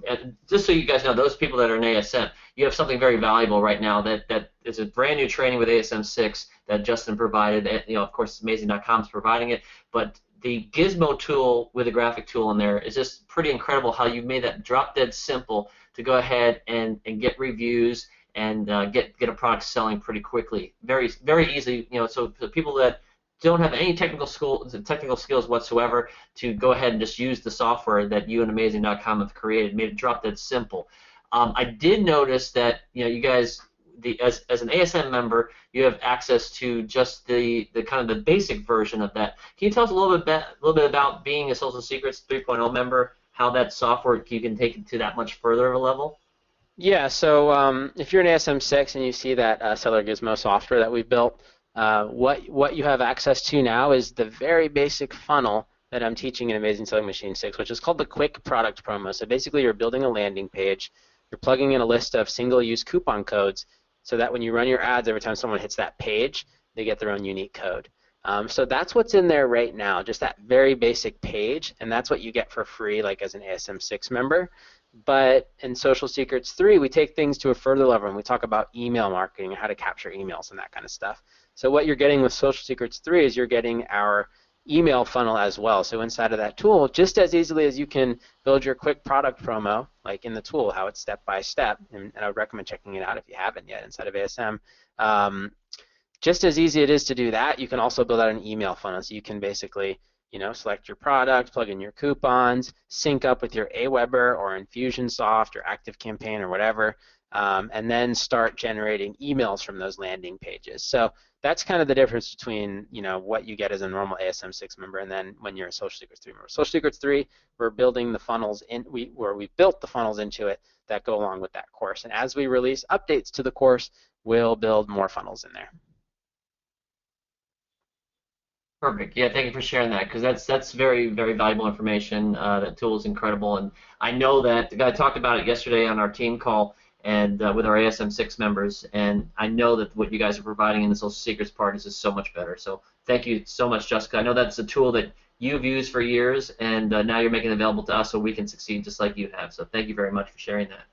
Just so you guys know, those people that are in ASM, you have something very valuable right now. That is a brand new training with ASM 6 that Justin provided. And, of course, Amazing.com is providing it, but the Gizmo tool with the graphic tool in there is just pretty incredible. How you made that drop dead simple to go ahead and get reviews and get a product selling pretty quickly, very very easy. So for people that don't have any technical skills whatsoever, to go ahead and just use the software that you and Amazing.com have created, made it drop dead simple. I did notice that you guys, as an ASM member, you have access to just the kind of the basic version of that. Can you tell us a little bit about being a Social Secrets 3.0 member? How that software you can take it to that much further of a level? Yeah, so if you're in ASM6 and you see that Seller Gizmo software that we built, what you have access to now is the very basic funnel that I'm teaching in Amazing Selling Machine 6, which is called the Quick Product Promo. So basically you're building a landing page, you're plugging in a list of single-use coupon codes so that when you run your ads, every time someone hits that page, they get their own unique code. So that's what's in there right now, just that very basic page, and that's what you get for free, like as an ASM6 member. But in Social Secrets 3, we take things to a further level, and we talk about email marketing and how to capture emails and that kind of stuff. So what you're getting with Social Secrets 3 is you're getting our email funnel as well. So inside of that tool, just as easily as you can build your quick product promo, like in the tool, how it's step by step, and I would recommend checking it out if you haven't yet inside of ASM. Just as easy it is to do that, you can also build out an email funnel. So you can basically select your product, plug in your coupons, sync up with your Aweber or Infusionsoft or ActiveCampaign or whatever, and then start generating emails from those landing pages. So that's kind of the difference between what you get as a normal ASM6 member and then when you're a Social Secrets 3 member. Social Secrets 3, we're building the funnels we built the funnels into it that go along with that course. And as we release updates to the course, we'll build more funnels in there. Perfect. Yeah, thank you for sharing that because that's very very valuable information. That tool is incredible, and I know that the guy talked about it yesterday on our team call and with our ASM6 members, and I know that what you guys are providing in the social secrets part is just so much better. So thank you so much, Jessica. I know that's a tool that you've used for years, and now you're making it available to us so we can succeed just like you have. So thank you very much for sharing that.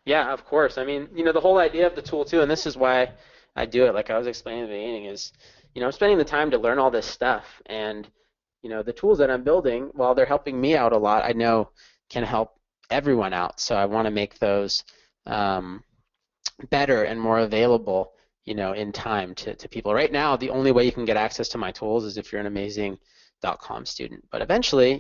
Yeah, of course. I mean, the whole idea of the tool too, and this is why I do it, like I was explaining at the beginning, is, I'm spending the time to learn all this stuff, and, the tools that I'm building, while they're helping me out a lot, I know can help everyone out. So I want to make those um, better and more available, in time to people. Right now, the only way you can get access to my tools is if you're an amazing.com student. But eventually,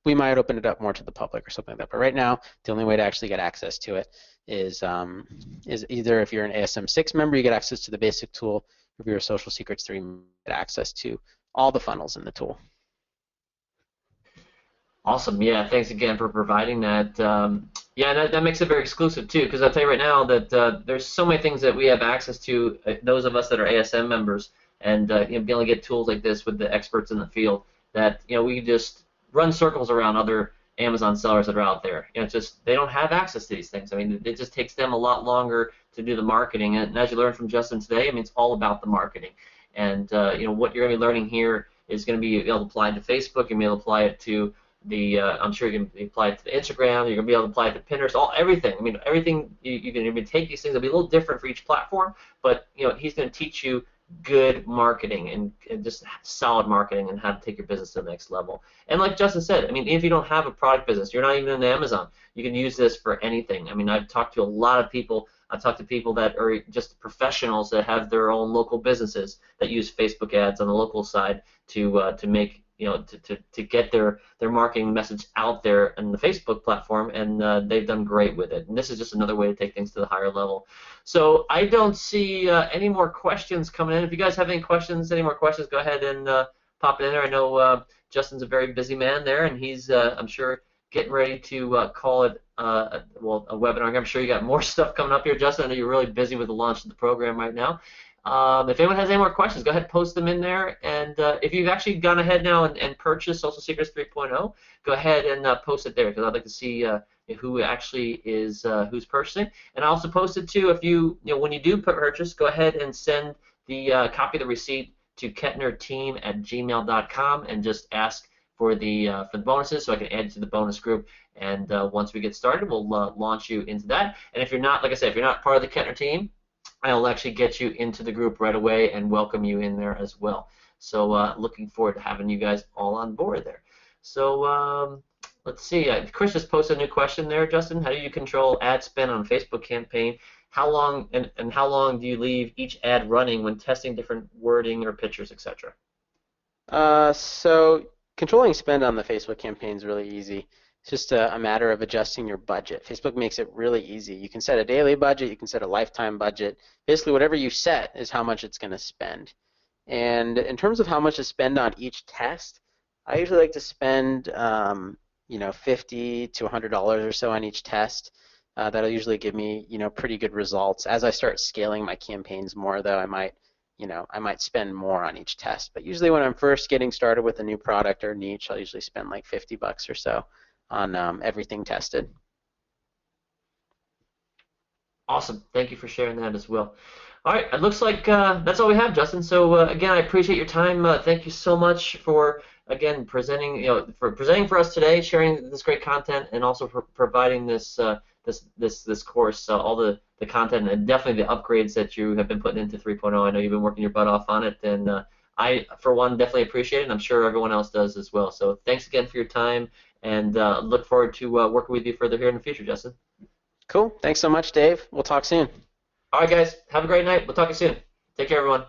we might open it up more to the public or something like that. But right now, the only way to actually get access to it is either if you're an ASM6 member, you get access to the basic tool. If you're a Social Secrets 3, you get access to all the funnels in the tool. Awesome. Yeah, thanks again for providing that. Yeah, that makes it very exclusive too, because I'll tell you right now that there's so many things that we have access to, those of us that are ASM members, and being able to get tools like this with the experts in the field that we just run circles around other Amazon sellers that are out there. It's just they don't have access to these things. I mean, it just takes them a lot longer to do the marketing, and as you learned from Justin today, I mean, it's all about the marketing. And what you're going to be learning here is going to be able to apply it to Facebook, you're going to be able to apply it to I'm sure you can apply it to the Instagram. You're gonna be able to apply it to Pinterest. Everything. I mean, everything. You can even take these things. It'll be a little different for each platform, but he's gonna teach you good marketing and just solid marketing and how to take your business to the next level. And like Justin said, I mean, if you don't have a product business, you're not even in Amazon. You can use this for anything. I mean, I've talked to a lot of people. I've talked to people that are just professionals that have their own local businesses that use Facebook ads on the local side to make to get their marketing message out there in the Facebook platform, and they've done great with it. And this is just another way to take things to the higher level. So I don't see any more questions coming in. If you guys have any more questions, go ahead and pop it in there. I know Justin's a very busy man there, and he's I'm sure getting ready to call it a webinar. I'm sure you got more stuff coming up here, Justin. I know you're really busy with the launch of the program right now. If anyone has any more questions, go ahead and post them in there. And if you've actually gone ahead now and purchased Social Secrets 3.0, go ahead and post it there because I'd like to see who actually is who's purchasing. And I also posted too, if when you do purchase, go ahead and send the copy of the receipt to kettnerteam@gmail.com and just ask for the bonuses so I can add you to the bonus group. And once we get started, we'll launch you into that. And if you're not, like I said, if you're not part of the Kettner team, I'll actually get you into the group right away and welcome you in there as well. So looking forward to having you guys all on board there. So let's see. Chris just posted a new question there, Justin. How do you control ad spend on a Facebook campaign? How long and how long do you leave each ad running when testing different wording or pictures, etc.? So controlling spend on the Facebook campaign is really easy. It's just a matter of adjusting your budget. Facebook makes it really easy. You can set a daily budget, you can set a lifetime budget. Basically, whatever you set is how much it's going to spend. And in terms of how much to spend on each test, I usually like to spend, $50 to $100 or so on each test. That'll usually give me, pretty good results. As I start scaling my campaigns more, though, I might spend more on each test. But usually, when I'm first getting started with a new product or niche, I'll usually spend like $50 or so on everything tested. Awesome. Thank you for sharing that as well. All right. It looks like that's all we have, Justin. So again, I appreciate your time. Thank you so much for again presenting, for us today, sharing this great content, and also for providing this this course, all the content and definitely the upgrades that you have been putting into 3.0. I know you've been working your butt off on it, and I, for one, definitely appreciate it, and I'm sure everyone else does as well. So thanks again for your time, and look forward to working with you further here in the future, Justin. Cool. Thanks so much, Dave. We'll talk soon. All right, guys. Have a great night. We'll talk to you soon. Take care, everyone.